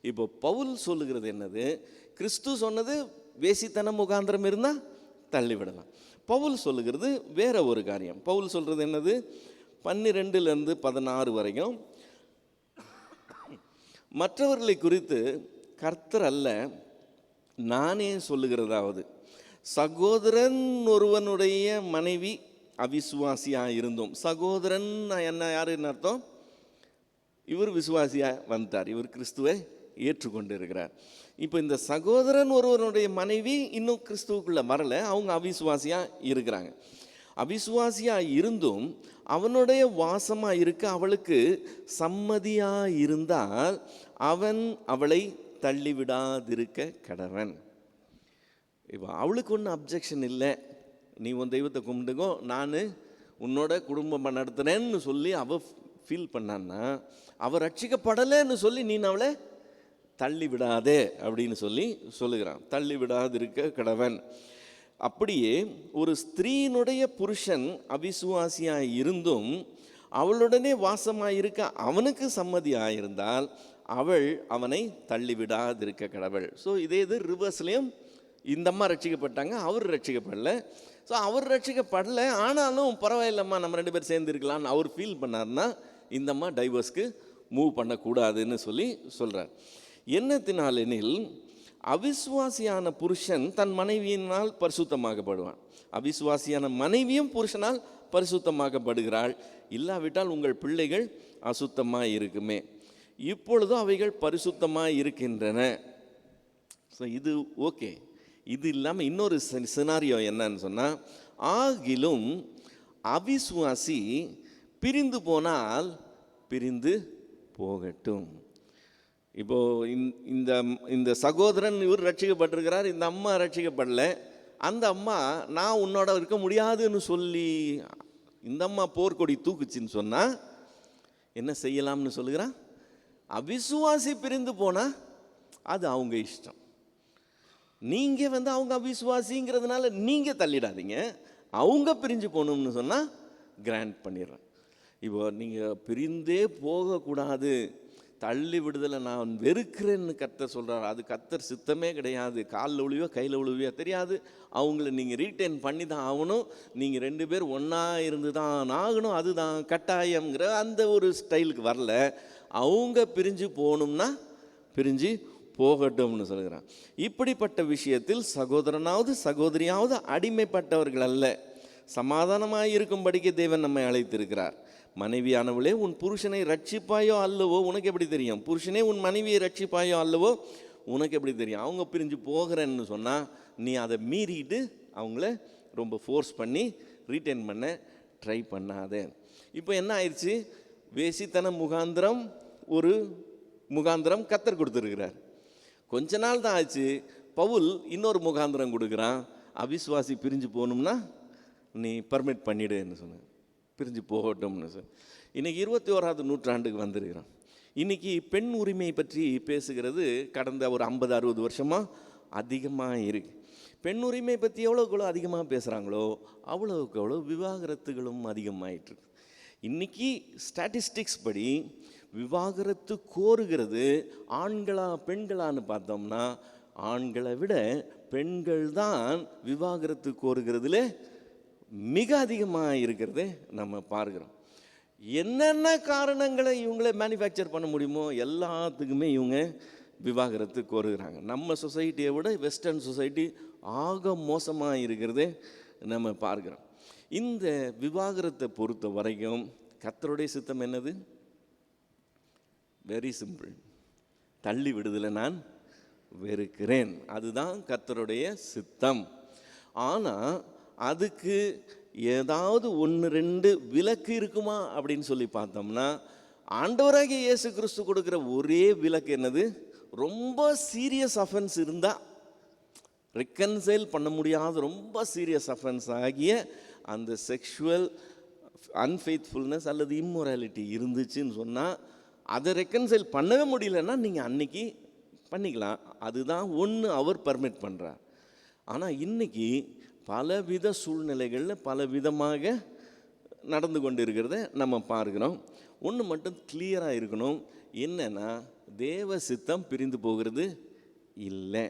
இப்போ பவுல் சொல்லுகிறது என்னது? கிறிஸ்து சொன்னது வேசித்தனம் முகாந்திரம் இருந்தால் தள்ளிவிடலாம். பவுல் சொல்லுகிறது வேற ஒரு காரியம். பவுல் சொல்கிறது என்னது? 12-16 வரைக்கும், மற்றவர்களை குறித்து கர்த்தர் அல்ல நானே சொல்லுகிறதாவது, சகோதரன் ஒருவனுடைய மனைவி அவிசுவாசியாக இருந்தோம். சகோதரன் என்ன யாருன்னு அர்த்தம்? இவர் விசுவாசியாக வந்துட்டார், இவர் கிறிஸ்துவை ஏற்றுக்கொண்டு இருக்கிறார். இப்போ இந்த சகோதரன் ஒருவனுடைய மனைவி இன்னும் கிறிஸ்துவுக்குள்ளே வரலை, அவங்க அவிசுவாசியாக இருக்கிறாங்க. அவிசுவாசியாக இருந்தும் அவனுடைய வாசமாக இருக்க அவளுக்கு சம்மதியாக இருந்தால் அவன் அவளை தள்ளிவிடாதிருக்க கடவன். இப்போ அவளுக்கு ஒன்றும் அப்ஜெக்ஷன் இல்லை, நீ உன் தெய்வத்தை கும்பிட்டுக்கோ, நான் உன்னோட குடும்பம் நடத்துகிறேன்னு சொல்லி அவள் ஃபீல் பண்ணான்னா, அவள் ரட்சிக்கப்படலைன்னு சொல்லி நீ அவளை தள்ளி விடாதே அப்படின்னு சொல்லி சொல்லுகிறான். தள்ளி விடாதிருக்க கடவன். அப்படியே ஒரு ஸ்திரீனுடைய புருஷன் அவிசுவாசியாக இருந்தும் அவளுடனே வாசமாக இருக்க அவனுக்கு சம்மதியாக இருந்தால் அவள் அவனை தள்ளிவிடாதிருக்க கடவுள். ஸோ இதே இது ரிவர்ஸ்லேயும் இந்த அம்மா ரட்சிக்கப்பட்டாங்க, அவர் ரட்சிக்கப்படலை. ஸோ அவர் ரட்சிக்கப்படலை, ஆனாலும் பரவாயில்லம்மா நம்ம 2 பேர் சேர்ந்து இருக்கலான்னு அவர் ஃபீல் பண்ணார்னா இந்த அம்மா டைவர்ஸ்க்கு மூவ் பண்ணக்கூடாதுன்னு சொல்லி சொல்கிறார். என்னத்தினாலெனில் அவிசுவாசியான புருஷன் தன் மனைவியினால் பரிசுத்தமாக்கப்படுவான், அவிசுவாசியான மனைவியும் புருஷனால் பரிசுத்தமாக்கப்படுகிறாள். இல்லாவிட்டால் உங்கள் பிள்ளைகள் அசுத்தமாக இருக்குமே, இப்பொழுதும் அவைகள் பரிசுத்தமாக இருக்கின்றன. ஸோ இது ஓகே. இது இல்லாமல் இன்னொரு சினாரியோ என்னன்னு சொன்னால், ஆகிலும் அவிசுவாசி பிரிந்து போனால் பிரிந்து போகட்டும். இப்போது இந்த சகோதரன் இவர் ரட்சிக்கப்பட்டிருக்கிறார், இந்த அம்மா ரட்சிக்கப்படலை. அந்த அம்மா நான் உன்னோட இருக்க முடியாதுன்னு சொல்லி இந்த அம்மா போர்க்கொடி தூக்குச்சின்னு சொன்னால் என்ன செய்யலாம்னு சொல்லுகிறான்? அவிசுவாசி பிரிந்து போனால் அது அவங்க இஷ்டம். நீங்கள் அவங்க அவிசுவாசிங்கிறதுனால நீங்கள் தள்ளிடாதீங்க. அவங்க பிரிஞ்சு போகணும்னு சொன்னால் கிராண்ட் பண்ணிடுறேன். இப்போ நீங்கள் பிரிந்தே போகக்கூடாது, தள்ளி விடுதலை நான் வெறுக்கிறேன்னு கர்த்தர் சொல்கிறார். அது கர்த்தர் சித்தமே கிடையாது. காலில் உழுவியோ கையில் உழுவியோ தெரியாது, அவங்கள நீங்கள் ரீட்டைன் பண்ணி தான் ஆகணும். நீங்கள் 2 பேர் ஒன்றா இருந்து தான் ஆகணும், அதுதான் கட்டாயங்கிற அந்த ஒரு ஸ்டைலுக்கு வரல. அவங்க பிரிஞ்சு போகணும்னா பிரிஞ்சு போகட்டும்னு சொல்கிறான். இப்படிப்பட்ட விஷயத்தில் சகோதரனாவது சகோதரியாவது அடிமைப்பட்டவர்கள் அல்ல, சமாதானமாக இருக்கும்படிக்கு தேவன் நம்மை அழைத்திருக்கிறார். மனைவியானவளே உன் புருஷனை ரட்சிப்பாயோ அல்லவோ உனக்கு எப்படி தெரியும்? புருஷனே உன் மனைவியை ரட்சிப்பாயோ அல்லவோ உனக்கு எப்படி தெரியும்? அவங்க பிரிஞ்சு போகிறேன்னு சொன்னால் நீ அதை மீறிட்டு அவங்கள ரொம்ப ஃபோர்ஸ் பண்ணி ரீட்டைன் பண்ண ட்ரை பண்ணாதே. இப்போ என்ன ஆயிடுச்சு? வேசித்தன முகாந்திரம் ஒரு முகாந்திரம் கர்த்தர் கொடுத்துருக்கிறார். கொஞ்ச நாள் தான் ஆச்சு, பவுல் இன்னொரு முகாந்திரம் கொடுக்குறான். அவிசுவாசி பிரிஞ்சு போகணும்னா நீ பர்மிட் பண்ணிடுன்னு சொன்ன, பிரிஞ்சு போகட்டும்னு சொல். இன்றைக்கி 21ஆவது நூற்றாண்டுக்கு வந்திருக்கிறோம். இன்றைக்கி பெண் உரிமை பற்றி பேசுகிறது கடந்த ஒரு 50-60 வருஷமாக அதிகமாக இருக்குது. பெண் உரிமை பற்றி எவ்வளோக்கு அதிகமாக பேசுகிறாங்களோ அவ்வளோக்கு அவ்வளோ விவாகரத்துகளும் அதிகமாகிட்டுருக்கு. இன்றைக்கி ஸ்டாட்டிஸ்டிக்ஸ் படி விவாகரத்து கோருகிறது ஆண்களா பெண்களான்னு பார்த்தோம்னா ஆண்களை விட பெண்கள் தான் விவாகரத்து கோருகிறதுல மிக அதிகமாக இருக்கிறதே நம்ம பார்க்குறோம். என்னென்ன காரணங்களை இவங்களே மேனுஃபேக்சர் பண்ண முடியுமோ எல்லாத்துக்குமே இவங்க விவாகரத்து கோருகிறாங்க. நம்ம சொசைட்டியை விட வெஸ்டர்ன் சொசைட்டி ஆக மோசமாக இருக்கிறதே நம்ம பார்க்குறோம். இந்த விவாகரத்தை பொறுத்த வரைக்கும் கர்த்தருடைய சித்தம் என்னது? வெரி சிம்பிள், தள்ளி விடுதலை நான் வெறுக்கிறேன். அதுதான் கர்த்தருடைய சித்தம். ஆனால் அதுக்கு ஏதாவது 1-2 விலக்கு இருக்குமா அப்படின்னு சொல்லி பார்த்தோம்னா, ஆண்டவராகிய இயேசு கிறிஸ்து கொடுக்குற ஒரே விலக்கு என்னது? ரொம்ப சீரியஸ் அஃபென்ஸ் இருந்தால், ரெக்கன்சைல் பண்ண முடியாத ரொம்ப சீரியஸ் அஃபென்ஸ் ஆகிய அந்த செக்ஷுவல் அன்ஃபெய்த்ஃபுல்னஸ் அல்லது இம்மொராலிட்டி இருந்துச்சுன்னு சொன்னால், அதை ரெக்கன்சைல் பண்ணவே முடியலன்னா நீங்கள் அன்னைக்கு பண்ணிக்கலாம். அதுதான் ஒன்று அவர் பர்மிட் பண்ணுறார். ஆனால் இன்றைக்கி பலவித சூழ்நிலைகளில் பலவிதமாக நடந்து கொண்டு இருக்கிறத நம்ம பார்க்குறோம். ஒன்று மட்டும் கிளியராக இருக்கணும், என்னென்னா தேவ சித்தம் பிரிந்து போகிறது இல்லை.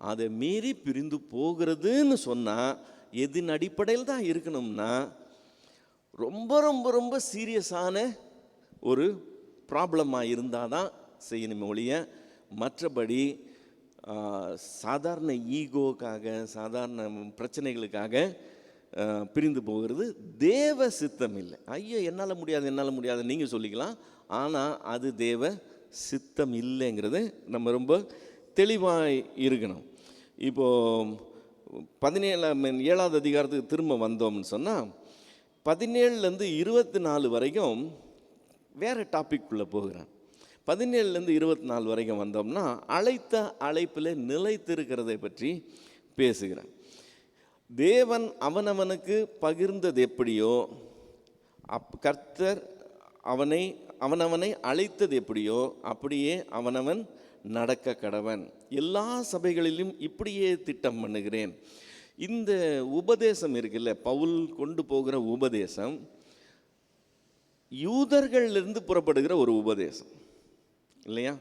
அதை மீறி பிரிந்து போகிறதுன்னு சொன்னால் எதின் அடிப்படையில் தான் இருக்கணும்னா, ரொம்ப ரொம்ப ரொம்ப சீரியஸான ஒரு ப்ராப்ளமாக இருந்தால் தான் செய்யணுமே ஒழிய, மற்றபடி சாதாரண ஈகோக்காக சாதாரண பிரச்சனைகளுக்காக பிரிந்து போகிறது தேவ சித்தம் இல்லை. ஐயோ என்னால் முடியாது நீங்கள் சொல்லிக்கலாம், ஆனால் அது தேவ சித்தம் இல்லைங்கிறது நம்ம ரொம்ப தெளிவாக இருக்கணும். இப்போது 7வது அதிகாரத்துக்கு திரும்ப வந்தோம்னு சொன்னால், 17லேருந்து 24 வரைக்கும் வேறு டாபிக்குள்ளே போகிறேன். 17லேருந்து 24 வரைக்கும் வந்தோம்னா அழைத்த அழைப்பில் நிலைத்திருக்கிறதை பற்றி பேசுகிறேன். தேவன் அவனவனுக்கு பகிர்ந்தது எப்படியோ, கர்த்தர் அவனவனை அழைத்தது எப்படியோ அப்படியே அவனவன் நடக்க கடவன். எல்லா சபைகளிலும் இப்படியே திட்டம் பண்ணுகிறேன். இந்த உபதேசம் இருக்குல்ல, பவுல் கொண்டு போகிற உபதேசம் யூதர்களிலிருந்து புறப்படுகிற ஒரு உபதேசம் இல்லையா?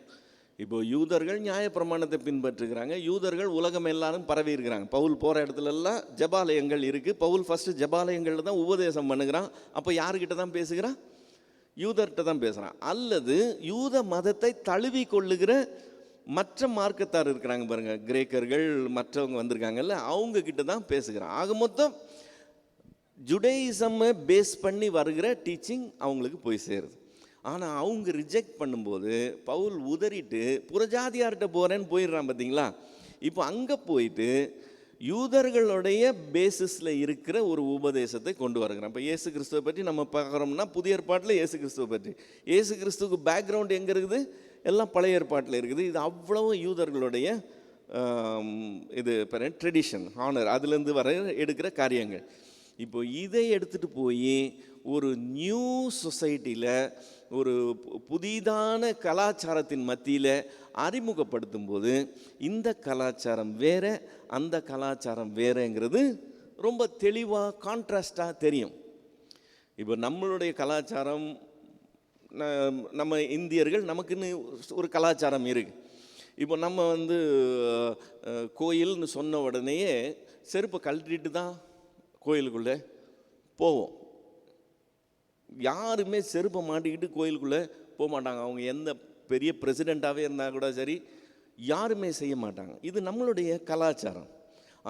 இப்போ யூதர்கள் நியாயப்பிரமாணத்தை பின்பற்றுகிறாங்க. யூதர்கள் உலகம் எல்லாரும் பரவி இருக்கிறாங்க. பவுல் போகிற இடத்துலலாம் ஜபாலயங்கள் இருக்குது. பவுல் ஃபஸ்ட்டு ஜபாலயங்களில் தான் உபதேசம் பண்ணுகிறான். அப்போ யாருக்கிட்ட தான் பேசுகிறான்? யூதர்கிட்ட தான் பேசுகிறான். அல்லது யூத மதத்தை தழுவி கொள்ளுகிற மற்ற மார்க்கத்தார் இருக்கிறாங்க பாருங்கள், கிரேக்கர்கள் மற்றவங்க வந்திருக்காங்கல்ல, அவங்கக்கிட்ட தான் பேசுகிறான். ஆக மொத்தம் ஜுடையிசம்மை பேஸ் பண்ணி வருகிற டீச்சிங் அவங்களுக்கு போய் சேருது. ஆனால் அவங்க ரிஜெக்ட் பண்ணும்போது பவுல் உதறிட்டு புறஜாதியார்கிட்ட போகிறேன்னு போயிடுறான் பார்த்தீங்களா? இப்போ அங்கே போயிட்டு யூதர்களுடைய பேசிஸில் இருக்கிற ஒரு உபதேசத்தை கொண்டு வருகிறான். இப்போ இயேசு கிறிஸ்துவை பற்றி நம்ம பார்க்குறோம்னா, புதிய ஏற்பாட்டில் இயேசு கிறிஸ்துவை பற்றி, இயேசு கிறிஸ்துவுக்கு பேக்ரவுண்ட் எங்கே இருக்குது? எல்லாம் பழைய ஏற்பாட்டில் இருக்குது. இது அவ்வளவு யூதர்களுடைய இது ட்ரெடிஷன், ஹானர், அதுலேருந்து வர எடுக்கிற காரியங்கள். இப்போ இதை எடுத்துகிட்டு போய் ஒரு நியூ சொசைட்டியில் ஒரு புதிதான கலாச்சாரத்தின் மத்தியில் அறிமுகப்படுத்தும் போது இந்த கலாச்சாரம் வேறு, அந்த கலாச்சாரம் வேறுங்கிறது ரொம்ப தெளிவாக கான்ட்ராஸ்டாக தெரியும். இப்போ நம்மளுடைய கலாச்சாரம், நம்ம இந்தியர்கள் நமக்குன்னு ஒரு கலாச்சாரம் இருக்குது. இப்போ நம்ம கோயில்னு சொன்ன உடனேயே செருப்பை கழட்டிட்டு தான் கோயிலுக்குள்ளே போவோம். யாருமே செருப்பை மாட்டிக்கிட்டு கோயிலுக்குள்ளே போக மாட்டாங்க. அவங்க எந்த பெரிய பிரசிடெண்ட்டாகவே இருந்தால் கூட சரி, யாருமே செய்ய மாட்டாங்க. இது நம்மளுடைய கலாச்சாரம்.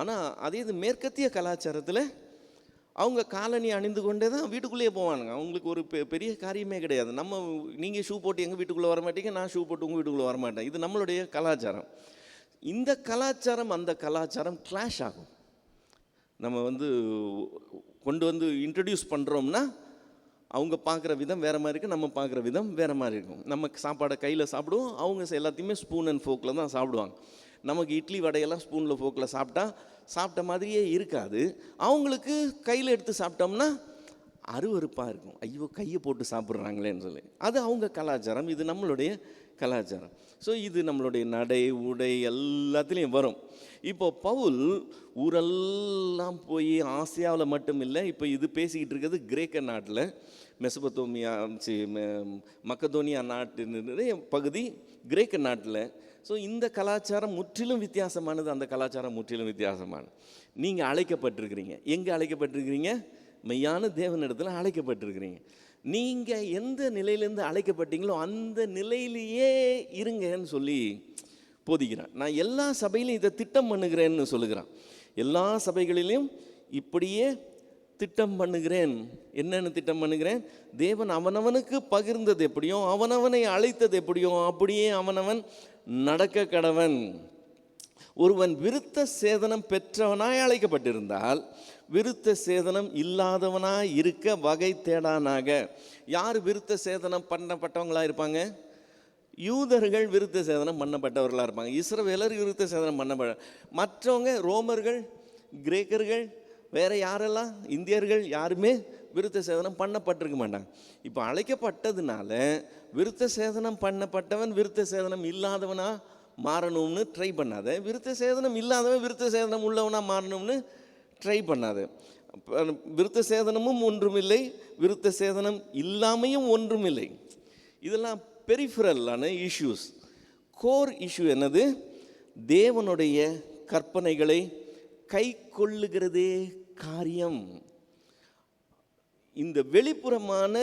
ஆனால் அதே இது மேற்கத்திய கலாச்சாரத்தில் அவங்க காலனி அணிந்து கொண்டே தான் வீட்டுக்குள்ளேயே போவானுங்க. அவங்களுக்கு ஒரு பெரிய காரியமே கிடையாது. நீங்கள் ஷூ போட்டு எங்கள் வீட்டுக்குள்ளே வர மாட்டீங்க, நான் ஷூ போட்டு உங்கள் வீட்டுக்குள்ளே வர மாட்டேன். இது நம்மளுடைய கலாச்சாரம். இந்த கலாச்சாரம் அந்த கலாச்சாரம் கிளாஷ் ஆகும். நம்ம கொண்டு இன்ட்ரடியூஸ் பண்ணுறோம்னா அவங்க பார்க்குற விதம் வேறு மாதிரி இருக்குது, நம்ம பார்க்குற விதம் வேறு மாதிரி இருக்கும். நமக்கு சாப்பாடை கையில் சாப்பிடுவோம், அவங்க எல்லாத்தையுமே ஸ்பூன் அண்ட் ஃபோக்கில் தான் சாப்பிடுவாங்க. நமக்கு இட்லி வடையெல்லாம் ஸ்பூனில் ஃபோக்கில் சாப்பிட்ட மாதிரியே இருக்காது. அவங்களுக்கு கையில் எடுத்து சாப்பிட்டோம்னா அருவருப்பாக இருக்கும். ஐயோ கையை போட்டு சாப்பிட்றாங்களேன்னு சொல்லி. அது அவங்க கலாச்சாரம், இது நம்மளுடைய கலாச்சாரம். ஸோ இது நம்மளுடைய நடை உடை எல்லாத்துலேயும் வரும். இப்போ பவுல் ஊரெல்லாம் போய் ஆசியாவில் மட்டும் இல்லை, இப்போ இது பேசிக்கிட்டு இருக்கிறது கிரேக்க நாட்டில், மெசபத்தோமியா மக்கதோனியா நாட்டினுடைய பகுதி கிரேக்க நாட்டில். ஸோ இந்த கலாச்சாரம் முற்றிலும் வித்தியாசமானது, அந்த கலாச்சாரம் முற்றிலும் வித்தியாசமானது. நீங்கள் அழைக்கப்பட்டிருக்கிறீங்க. எங்கே அழைக்கப்பட்டிருக்கிறீங்க? மெய்யான தேவனிடத்தில் அழைக்கப்பட்டிருக்கிறீங்க. நீங்கள் எந்த நிலையிலேருந்து அழைக்கப்பட்டீங்களோ அந்த நிலையிலேயே இருங்கன்னு சொல்லி போதிக்கிறான். நான் எல்லா சபையிலும் இதை திட்டம் பண்ணுகிறேன்னு சொல்லுகிறான். எல்லா சபைகளிலும் இப்படியே திட்டம் பண்ணுகிறேன். என்னென்னு திட்டம் பண்ணுகிறேன்? தேவன் அவனவனுக்கு பகிர்ந்தது எப்படியோ, அவனவனை அழைத்தது எப்படியோ அப்படியே அவனவன் நடக்க கடவன். ஒருவன் விருத்த சேதனம் பெற்றவனாய் அழைக்கப்பட்டிருந்தால் விருத்த சேதனம் இல்லாதவனாய் இருக்க வகை தேடானாக. யார் விருத்த சேதனம் பண்ணப்பட்டவங்களாக இருப்பாங்க? யூதர்கள் விருத்த சேதனம் பண்ணப்பட்டவர்களாக இருப்பாங்க. இஸ்ரவேலர் விருத்த சேதனம் பண்ணப்பட்ட, மற்றவங்க ரோமர்கள், கிரேக்கர்கள், வேற யாரெல்லாம், இந்தியர்கள் யாருமே விருத்த சேதனம் பண்ணப்பட்டிருக்க மாட்டாங்க. இப்போ அழைக்கப்பட்டதுனால விருத்த சேதனம் பண்ணப்பட்டவன் விருத்த சேதனம் இல்லாதவனா மாறணும்னு ட்ரை பண்ணாத, விருத்த சேதனம் இல்லாதவன் விருத்த சேதனம் உள்ளவனா மாறணும்னு ட்ரை பண்ணாத. விருத்த சேதனமும் ஒன்றுமில்லை, விருத்த சேதனம் இல்லாமையும் ஒன்றுமில்லை. இதெல்லாம் பெரிஃபரலான இஷ்யூஸ். கோர் இஷ்யூ என்னது? தேவனுடைய கற்பனைகளை கை கொள்ளுகிறதே காரியம். இந்த வெளிப்புறமான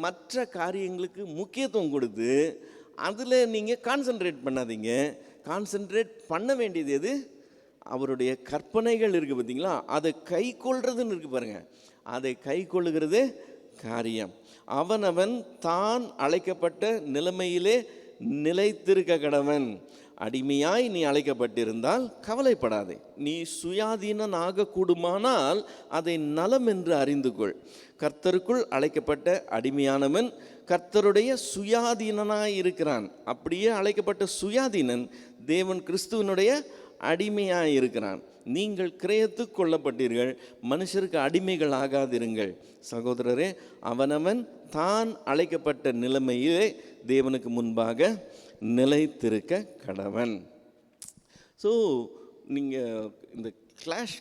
மற்ற காரியங்களுக்கு முக்கியத்துவம் கொடுத்து அதில் நீங்கள் கான்சென்ட்ரேட் பண்ணாதீங்க. கான்சென்ட்ரேட் பண்ண வேண்டியது எது? அவருடைய கற்பனைகள் இருக்குது பார்த்தீங்களா, அதை கை கொள்றதுன்னு இருக்குது பாருங்கள். அதை கை கொள்ளுகிறது காரியம். அவனவன் தான் அழைக்கப்பட்ட நிலைமையிலே நிலைத்திருக்க கடவன். அடிமையாய் நீ அழைக்கப்பட்டிருந்தால் கவலைப்படாதே. நீ சுயாதீனன் ஆகக்கூடுமானால் அதை நலம் என்று அறிந்து கொள். கர்த்தருக்குள் அழைக்கப்பட்ட அடிமையானவன் கர்த்தருடைய சுயாதீனனாய் இருக்கிறான். அப்படியே அழைக்கப்பட்ட சுயாதீனன் தேவன் கிறிஸ்துவனுடைய அடிமையாய் இருக்கிறான். நீங்கள் கிரயத்து கொள்ளப்பட்டீர்கள், மனுஷருக்கு அடிமைகள் ஆகாதிருங்கள். சகோதரரே, அவனவன் தான் அழைக்கப்பட்ட நிலைமையிலே தேவனுக்கு முன்பாக நிலைத்திருக்க கடவன். ஸோ நீங்கள் இந்த கிளாஷ்,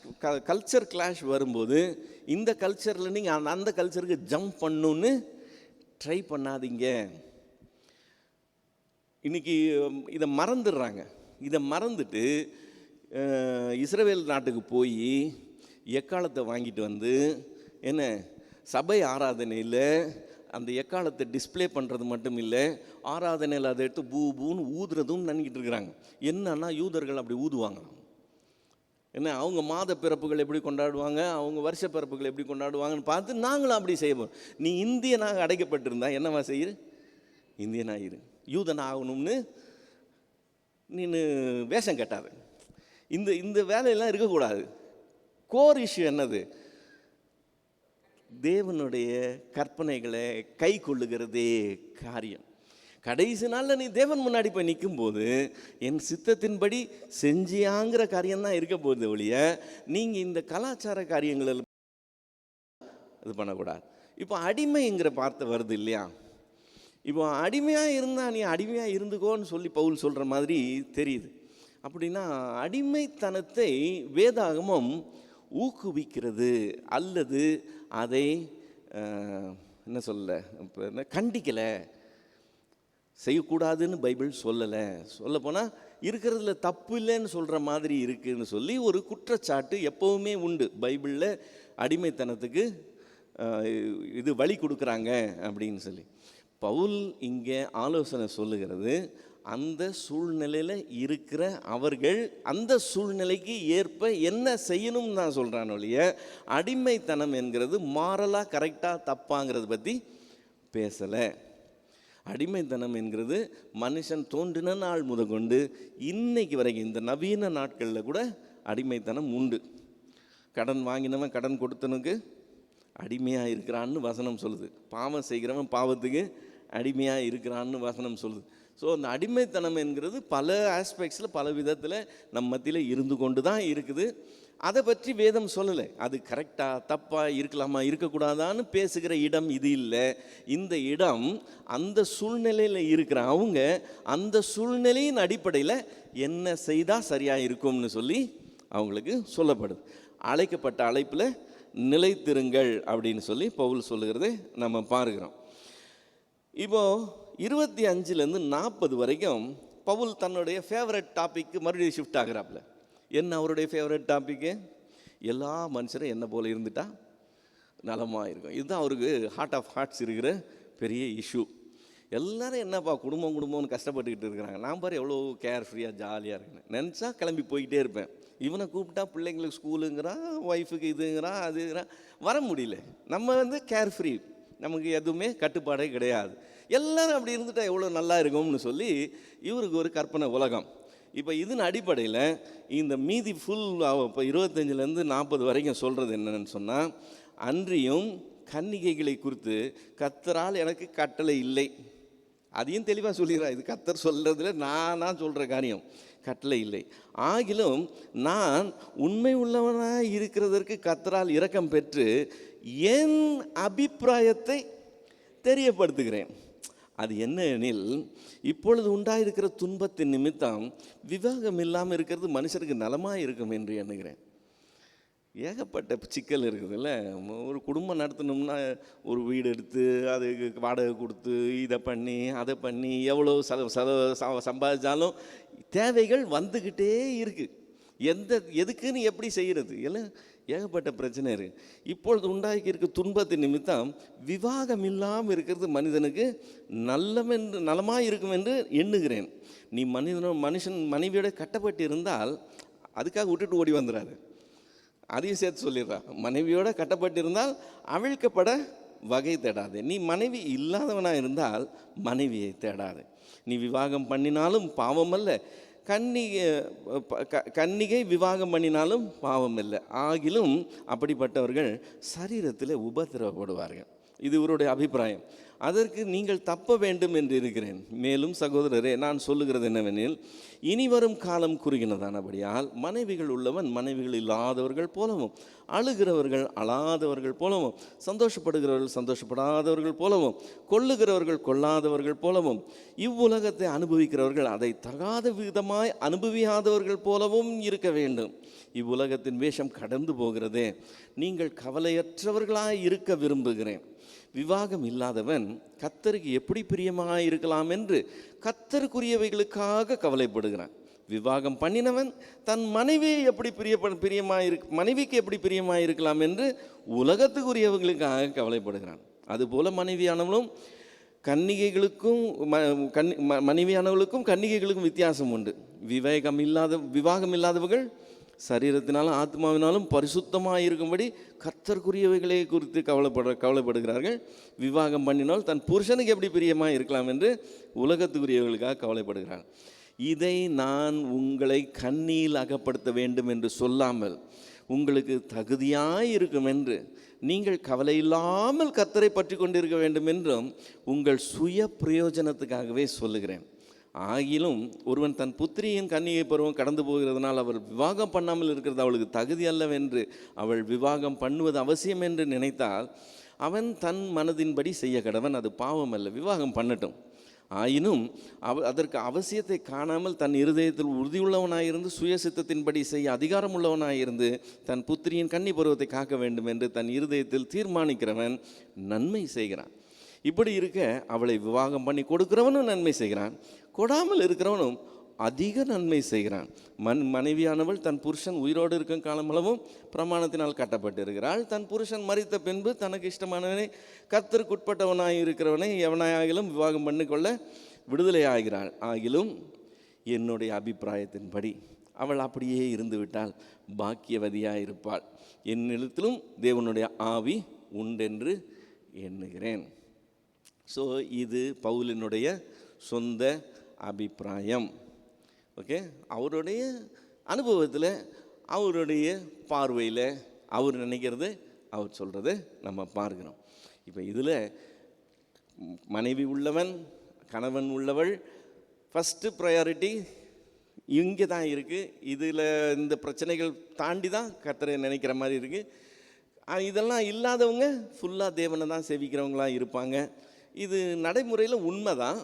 கல்ச்சர் கிளாஷ் வரும்போது இந்த கல்ச்சரில் நீங்கள் அந்த கல்ச்சருக்கு ஜம்ப் பண்ணணுன்னு ட்ரை பண்ணாதீங்க. இன்றைக்கி இதை மறந்துடுறாங்க. இதை மறந்துட்டு இஸ்ரவேல் நாட்டுக்கு போய் எக்காலத்தை வாங்கிட்டு வந்து என்ன சபை ஆராதனையில் அந்த எக்காலத்தை டிஸ்பிளே பண்ணுறது மட்டும் இல்லை, ஆராதனையில் அதை எடுத்து பூன்னு ஊதுறதும் நினைக்கிட்டு இருக்கிறாங்க. என்னன்னா யூதர்கள் அப்படி ஊதுவாங்க. என்ன, அவங்க மாத பிறப்புகள் எப்படி கொண்டாடுவாங்க, அவங்க வருஷ பிறப்புகள் எப்படி கொண்டாடுவாங்கன்னு பார்த்து நாங்களும் அப்படி செய்வோம். நீ இந்தியனாக அடைக்கப்பட்டிருந்தா என்னவா செய்யுது? இந்தியனாகிரு. யூதன் ஆகணும்னு நீ வேஷம் கட்டாது. இந்த வேலையெல்லாம் இருக்கக்கூடாது. கோர் இஷ்யூ என்னது? தேவனுடைய கற்பனைகளை கை கொள்ளுகிறதே காரியம். கடைசி நாளில் நீ தேவன் முன்னாடி போய் நிற்கும்போது என் சித்தத்தின்படி செஞ்சியாங்கிற காரியம்தான் இருக்க போகுது ஒழிய நீங்கள் இந்த கலாச்சார காரியங்களில் இது பண்ணக்கூடாது. இப்போ அடிமைங்கிற வார்த்தை வருது இல்லையா? இப்போ அடிமையாக இருந்தால் நீ அடிமையாக இருந்துக்கோன்னு சொல்லி பவுல் சொல்கிற மாதிரி தெரியுது. அப்படின்னா அடிமைத்தனத்தை வேதாகமம் ஊக்குவிக்கிறது அல்லது அதை என்ன சொல்ல, இப்போ என்ன கண்டிக்கலை, செய்யக்கூடாதுன்னு பைபிள் சொல்லலை. சொல்லப்போனால் இருக்கிறதுல தப்பு இல்லைன்னு சொல்கிற மாதிரி இருக்குதுன்னு சொல்லி ஒரு குற்றச்சாட்டு எப்போவுமே உண்டு. பைபிளில் அடிமைத்தனத்துக்கு இது வழி கொடுக்குறாங்க அப்படின்னு சொல்லி பவுல் இங்கே ஆலோசனை சொல்லுகிறது. அந்த சூழ்நிலையில் இருக்கிற அவர்கள் அந்த சூழ்நிலைக்கு ஏற்ப என்ன செய்யணும்னு தான் சொல்கிறான் ஒழிய அடிமைத்தனம் என்கிறது மாறலாக கரெக்டாக தப்பாங்கிறத பற்றி பேசலை. அடிமைத்தனம் என்கிறது மனுஷன் தோன்றின நாள் முதற்கொண்டு இன்னைக்கு வரைக்கும் இந்த நவீன நாட்களில் கூட அடிமைத்தனம் உண்டு. கடன் வாங்கினவன் கடன் கொடுத்தனுக்கு அடிமையாக இருக்கிறான்னு வசனம் சொல்லுது. பாவம் செய்கிறவன் பாவத்துக்கு அடிமையாக இருக்கிறான்னு வசனம் சொல்லுது. ஸோ அந்த அடிமைத்தனம் என்கிறது பல ஆஸ்பெக்ட்ஸில் பல விதத்தில் நம்ம மத்தியில் இருந்து கொண்டு தான் இருக்குது. அதை பற்றி வேதம் சொல்லலை. அது கரெக்டாக தப்பாக இருக்கலாமா இருக்கக்கூடாதான்னு பேசுகிற இடம் இது இல்லை. இந்த இடம் அந்த சூழ்நிலையில் இருக்கிற அவங்க அந்த சூழ்நிலையின் அடிப்படையில் என்ன செய்தால் சரியாக இருக்கும்னு சொல்லி அவங்களுக்கு சொல்லப்படுது. அழைக்கப்பட்ட அழைப்பில் நிலைத்திருங்கள் அப்படின்னு சொல்லி பவுல் சொல்லுகிறதை நம்ம பார்க்கிறோம். இப்போது 25லேருந்து 40 வரைக்கும் பவுல் தன்னுடைய ஃபேவரட் டாப்பிக்கு மறுபடியும் ஷிஃப்ட் ஆகிறாப்புல. என்ன அவருடைய ஃபேவரட் டாப்பிக்கு? எல்லா மனுஷரும் என்ன போல் இருந்துட்டா நலமாக இருக்கும். இதுதான் அவருக்கு ஹார்ட் ஆஃப் ஹார்ட்ஸ் இருக்கிற பெரிய இஷ்யூ. எல்லாரும் என்னப்பா குடும்பம் குடும்பம்னு கஷ்டப்பட்டுக்கிட்டு இருக்கிறாங்க, நான் பாரு எவ்வளோ கேர் ஃப்ரீயாக ஜாலியாக இருக்கேன், நினச்சா கிளம்பி போய்கிட்டே இருப்பேன். இவனை கூப்பிட்டா பிள்ளைங்களுக்கு ஸ்கூலுங்கிறான், ஒய்ஃபுக்கு இதுங்கிறான் அதுங்கிறான், வர முடியல. நம்ம கேர் ஃப்ரீ, நமக்கு எதுவுமே கட்டுப்பாடே கிடையாது. எல்லாரும் அப்படி இருந்துட்டா எவ்வளோ நல்லா இருக்கும்னு சொல்லி இவருக்கு ஒரு கற்பனை உலகம். இப்போ இதன் அடிப்படையில் இந்த மீதி ஃபுல் இப்போ 25லேருந்து 40 வரைக்கும் சொல்கிறது என்னென்னு சொன்னால், அன்றியும் கன்னிகைகளை குறித்து கர்த்தரால் எனக்கு கட்டளை இல்லை. அதையும் தெளிவாக சொல்லிடுறேன். இது கர்த்தர் சொல்கிறதுல நான் சொல்கிற காரியம், கட்டளை இல்லை. ஆகிலும் நான் உண்மை உள்ளவனாக இருக்கிறதற்கு கர்த்தரால் இரக்கம் பெற்று என் அபிப்பிராயத்தை தெரியப்படுத்துகிறேன். அது என்ன எனில், இப்பொழுது உண்டாயிருக்கிற துன்பத்தின் நிமித்தம் விவாகம் இல்லாமல் இருக்கிறது மனுஷருக்கு நலமாக இருக்கும் என்று எண்ணுகிறேன். ஏகப்பட்ட சிக்கல் இருக்குதுல்ல. ஒரு குடும்பம் நடத்தணும்னா ஒரு வீடு எடுத்து அதுக்கு வாடகை கொடுத்து இதை பண்ணி அதை பண்ணி எவ்வளோ சம்பாதிச்சாலும் தேவைகள் வந்துக்கிட்டே இருக்குது. எதுக்குன்னு எப்படி செய்கிறது எல்லாம் ஏகப்பட்ட பிரச்சனை இருக்குது. இப்பொழுது உண்டாக்கி இருக்க துன்பத்தின் நிமித்தம் விவாகம் இல்லாமல் இருக்கிறது மனிதனுக்கு நலமாக இருக்கும் என்று எண்ணுகிறேன். நீ மனுஷன் மனைவியோட கட்டப்பட்டு இருந்தால் அதுக்காக விட்டுட்டு ஓடி வந்துடாது. அதையும் சேர்த்து சொல்லிடுறான். மனைவியோட கட்டப்பட்டு இருந்தால் அவிழ்க்கப்பட வகை தேடாது. நீ மனைவி இல்லாதவனாக இருந்தால் மனைவியை தேடாது. நீ விவாகம் பண்ணினாலும் பாவம் அல்ல, கன்னிகை விவாகம் பண்ணினாலும் பாவம் இல்லை. ஆகிலும் அப்படிப்பட்டவர்கள் சரீரத்தில் உபத்திரவப்படுவார்கள். இது இவருடைய அபிப்பிராயம். அதற்கு நீங்கள் தப்ப வேண்டும் என்று இருக்கிறேன். மேலும் சகோதரரே, நான் சொல்லுகிறது என்னவெனில், இனி வரும் காலம் குறுகினதானபடியால் மனைவிகள் உள்ளவன் மனைவிகள் இல்லாதவர்கள் போலவும், அழுகிறவர்கள் அழாதவர்கள் போலவும், சந்தோஷப்படுகிறவர்கள் சந்தோஷப்படாதவர்கள் போலவும், கொள்ளுகிறவர்கள் கொள்ளாதவர்கள் போலவும், இவ்வுலகத்தை அனுபவிக்கிறவர்கள் அதை தகாத விதமாய் அனுபவியாதவர்கள் போலவும் இருக்க வேண்டும். இவ்வுலகத்தின் வேஷம் கடந்து போகிறதே, நீங்கள் கவலையற்றவர்களாய் இருக்க விரும்புகிறேன். விவாகம் இல்லாதவன் கர்த்தருக்கு எப்படி பிரியமாக இருக்கலாம் என்று கர்த்தருக்குரியவைகளுக்காக கவலைப்படுகிறான். விவாகம் பண்ணினவன் தன் மனைவியை எப்படி மனைவிக்கு எப்படி பிரியமாக இருக்கலாம் என்று உலகத்துக்குரியவர்களுக்காக கவலைப்படுகிறான். அதுபோல மனைவியானவளும் மனைவியானவளுக்கும் கன்னிகைகளுக்கும் வித்தியாசம் உண்டு. விவாகம் இல்லாதவர்கள் சரீரத்தினாலும் ஆத்மாவினாலும் பரிசுத்தமாக இருக்கும்படி கர்த்தருக்குரியவைகளை குறித்து கவலைப்படுகிறார்கள். விவாகம் பண்ணினால் தன் புருஷனுக்கு எப்படி பிரியமாக இருக்கலாம் என்று உலகத்துக்குரியவர்களுக்காக கவலைப்படுகிறார்கள். இதை நான் உங்களை கண்ணியில் அகப்படுத்த வேண்டும் என்று சொல்லாமல், உங்களுக்கு தகுதியாய் இருக்கும் என்று, நீங்கள் கவலை இல்லாமல் கர்த்தரை பற்றி கொண்டிருக்க வேண்டும் என்றும் உங்கள் சுய பிரயோஜனத்துக்காகவே சொல்லுகிறேன். ஆகிலும் ஒருவன் தன் புத்திரியின் கன்னிகை பருவம் கடந்து போகிறதுனால் அவள் விவாகம் பண்ணாமல் இருக்கிறது அவளுக்கு தகுதி அல்லவென்று, அவள் விவாகம் பண்ணுவது அவசியம் என்று நினைத்தால் அவன் தன் மனதின்படி செய்ய கடவன். அது பாவம் அல்ல, விவாகம் பண்ணட்டும். ஆயினும் அதற்கு அவசியத்தை காணாமல் தன் இருதயத்தில் உறுதியுள்ளவனாயிருந்து சுய சித்தத்தின்படி செய்ய அதிகாரம் உள்ளவனாயிருந்து தன் புத்திரியின் கன்னி பருவத்தை காக்க வேண்டும் என்று தன் இருதயத்தில் தீர்மானிக்கிறவன் நன்மை செய்கிறான். இப்படி இருக்க அவளை விவாகம் பண்ணி கொடுக்கிறவனும் நன்மை செய்கிறான், கொடாமல் இருக்கிறவனும் அதிக நன்மை செய்கிறான். மனைவியானவள் தன் புருஷன் உயிரோடு இருக்கும் காலமளவும் பிரமாணத்தினால் கட்டப்பட்டு இருக்கிறாள். தன் புருஷன் மரித்த பின்பு தனக்கு இஷ்டமானவனை கர்த்தருக்குட்பட்டவனாய் இருக்கிறவனை எவனாயாகிலும் விவாகம் பண்ணிக்கொள்ள விடுதலை ஆகிறாள். ஆகிலும் என்னுடைய அபிப்பிராயத்தின்படி அவள் அப்படியே இருந்து விட்டால் பாக்கியவதியாக இருப்பாள். என்னிடத்திலும் தேவனுடைய ஆவி உண்டென்று எண்ணுகிறேன். ஸோ இது பவுலினுடைய சொந்த அபிப்பிராயம். ஓகே, அவருடைய அனுபவத்தில், அவருடைய பார்வையில் அவர் நினைக்கிறது, அவர் சொல்கிறது நம்ம பார்க்கிறோம். இப்போ இதில் மனைவி உள்ளவன் கணவன் உள்ளவள் ஃபஸ்ட்டு ப்ரையாரிட்டி இங்கே தான் இருக்குது. இதில் இந்த பிரச்சனைகள் தாண்டி தான் கர்த்தரை நினைக்கிற மாதிரி இருக்குது. இதெல்லாம் இல்லாதவங்க ஃபுல்லாக தேவனை தான் சேவிக்கிறவங்களாக இருப்பாங்க. இது நடைமுறையில் உண்மை தான்.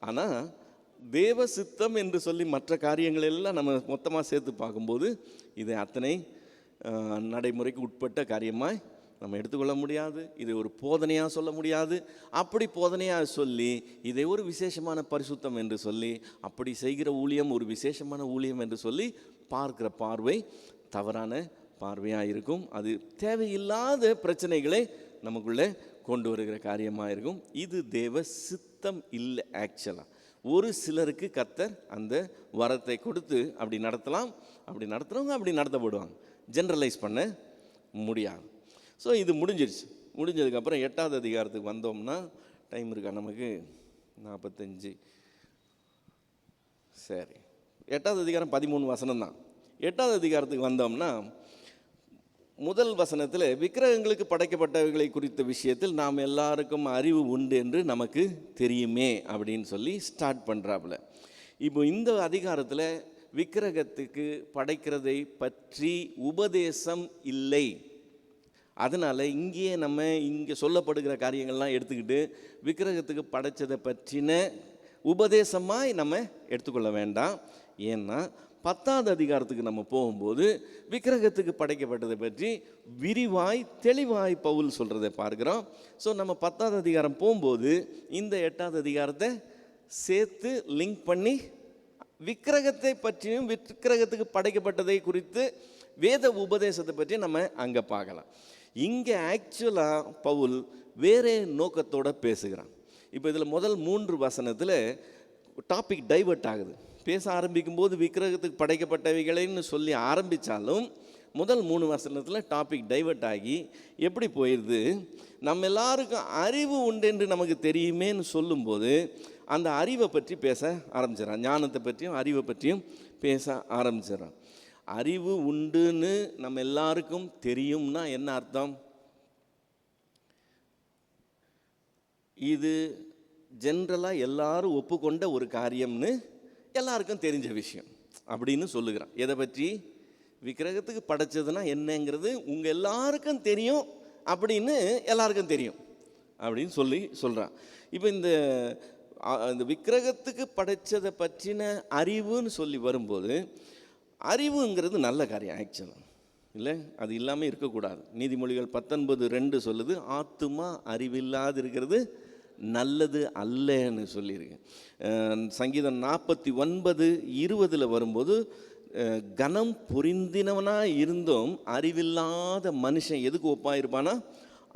ஆனால் தேவ சித்தம் என்று சொல்லி மற்ற காரியங்கள் எல்லாம் நம்ம மொத்தமாக சேர்த்து பார்க்கும்போது இதை அத்தனை நடைமுறைக்கு உட்பட்ட காரியமாய் நம்ம எடுத்துக்கொள்ள முடியாது. இதை ஒரு போதனையாக சொல்ல முடியாது. அப்படி போதனையாக சொல்லி இதை ஒரு விசேஷமான பரிசுத்தம் என்று சொல்லி, அப்படி செய்கிற ஊழியம் ஒரு விசேஷமான ஊழியம் என்று சொல்லி பார்க்கிற பார்வை தவறான பார்வையாக இருக்கும். அது தேவையில்லாத பிரச்சனைகளை நமக்குள்ளே கொண்டு வருகிற காரியமாக இருக்கும். இது தேவ சித்தம் இல்லை. ஆக்சுவலாக ஒரு சிலருக்கு கர்த்தர் அந்த வரத்தை கொடுத்து அப்படி நடத்தலாம், அப்படி நடத்துகிறவங்க அப்படி நடத்தப்படுவாங்க. ஜென்ரலைஸ் பண்ண முடியாது. ஸோ இது முடிஞ்சிருச்சு. முடிஞ்சதுக்கப்புறம் 8வது அதிகாரத்துக்கு வந்தோம்னா, டைம் இருக்கா நமக்கு? 45. சரி, 8வது அதிகாரம் 13 வசனம் தான். 8வது அதிகாரத்துக்கு வந்தோம்னா, முதல் வசனத்தில் விக்கிரகங்களுக்கு படைக்கப்பட்டவைகளை குறித்த விஷயத்தில் நாம் எல்லாருக்கும் அறிவு உண்டு என்று நமக்கு தெரியுமே அப்படின்னு சொல்லி ஸ்டார்ட் பண்ணுறாப்புல. இப்போ இந்த அதிகாரத்தில் விக்கிரகத்துக்கு படைக்கிறதை பற்றி உபதேசம் இல்லை. அதனால் இங்கேயே நம்ம இங்கே சொல்லப்படுகிற காரியங்கள்லாம் எடுத்துக்கிட்டு விக்கிரகத்துக்கு படைச்சதை பற்றின உபதேசமாய் நம்ம எடுத்துக்கொள்ள வேண்டாம். ஏன்னா 10வது அதிகாரத்துக்கு நம்ம போகும்போது விக்கிரகத்துக்கு படைக்கப்பட்டதை பற்றி விரிவாய் தெளிவாய் பவுல் சொல்கிறதை பார்க்குறோம். ஸோ நம்ம 10வது அதிகாரம் போகும்போது இந்த 8வது அதிகாரத்தை சேர்த்து லிங்க் பண்ணி விக்கிரகத்தை பற்றியும் விக்கிரகத்துக்கு படைக்கப்பட்டதை குறித்து வேத உபதேசத்தை பற்றி நம்ம அங்கே பார்க்கலாம். இங்கே ஆக்சுவலாக பவுல் வேறே நோக்கத்தோடு பேசுகிறான். இப்போ இதில் முதல் 3 வசனத்தில் டாபிக் டைவர்ட் ஆகுது. பேச ஆரம்பிக்கும் போது விக்கிரகத்துக்கு படைக்கப்பட்டவைகளைன்னு சொல்லி ஆரம்பித்தாலும் முதல் 3 வசனத்தில் டாபிக் டைவர்ட் ஆகி எப்படி போயிடுது, நம்ம எல்லாருக்கும் அறிவு உண்டு என்று நமக்கு தெரியுமேன்னு சொல்லும்போது அந்த அறிவை பற்றி பேச ஆரம்பிச்சிடறான். ஞானத்தை பற்றியும் அறிவை பற்றியும் பேச ஆரம்பிச்சிடறான். அறிவு உண்டுன்னு நம்ம எல்லாருக்கும் தெரியும்னா என்ன அர்த்தம்? இது ஜென்ரலாக எல்லாரும் ஒப்புக்கொண்ட ஒரு காரியம்னு எல்லாருக்கும் தெரிஞ்ச விஷயம் அப்படின்னு சொல்லுகிறான். எதை பற்றி? விக்கிரகத்துக்கு படைச்சதுன்னா என்னங்கிறது உங்கள் எல்லாருக்கும் தெரியும் அப்படின்னு எல்லாருக்கும் தெரியும் அப்படின்னு சொல்கிறான். இப்போ இந்த விக்கிரகத்துக்கு படைச்சதை பற்றின அறிவுன்னு சொல்லி வரும்போது, அறிவுங்கிறது நல்ல காரியம் ஆக்சுவலாக இல்லை, அது இல்லாமல் இருக்கக்கூடாது. நீதிமொழிகள் 19:2 சொல்லுது, ஆத்துமா அறிவில்லாது இருக்கிறது நல்லது அல்லன்னு சொல்லியிருக்கு. சங்கீதம் 49:20 வரும்போது, கனம் புரிந்தினவனாக இருந்தும் அறிவில்லாத மனுஷன் எதுக்கு ஒப்பாயிருப்பானா?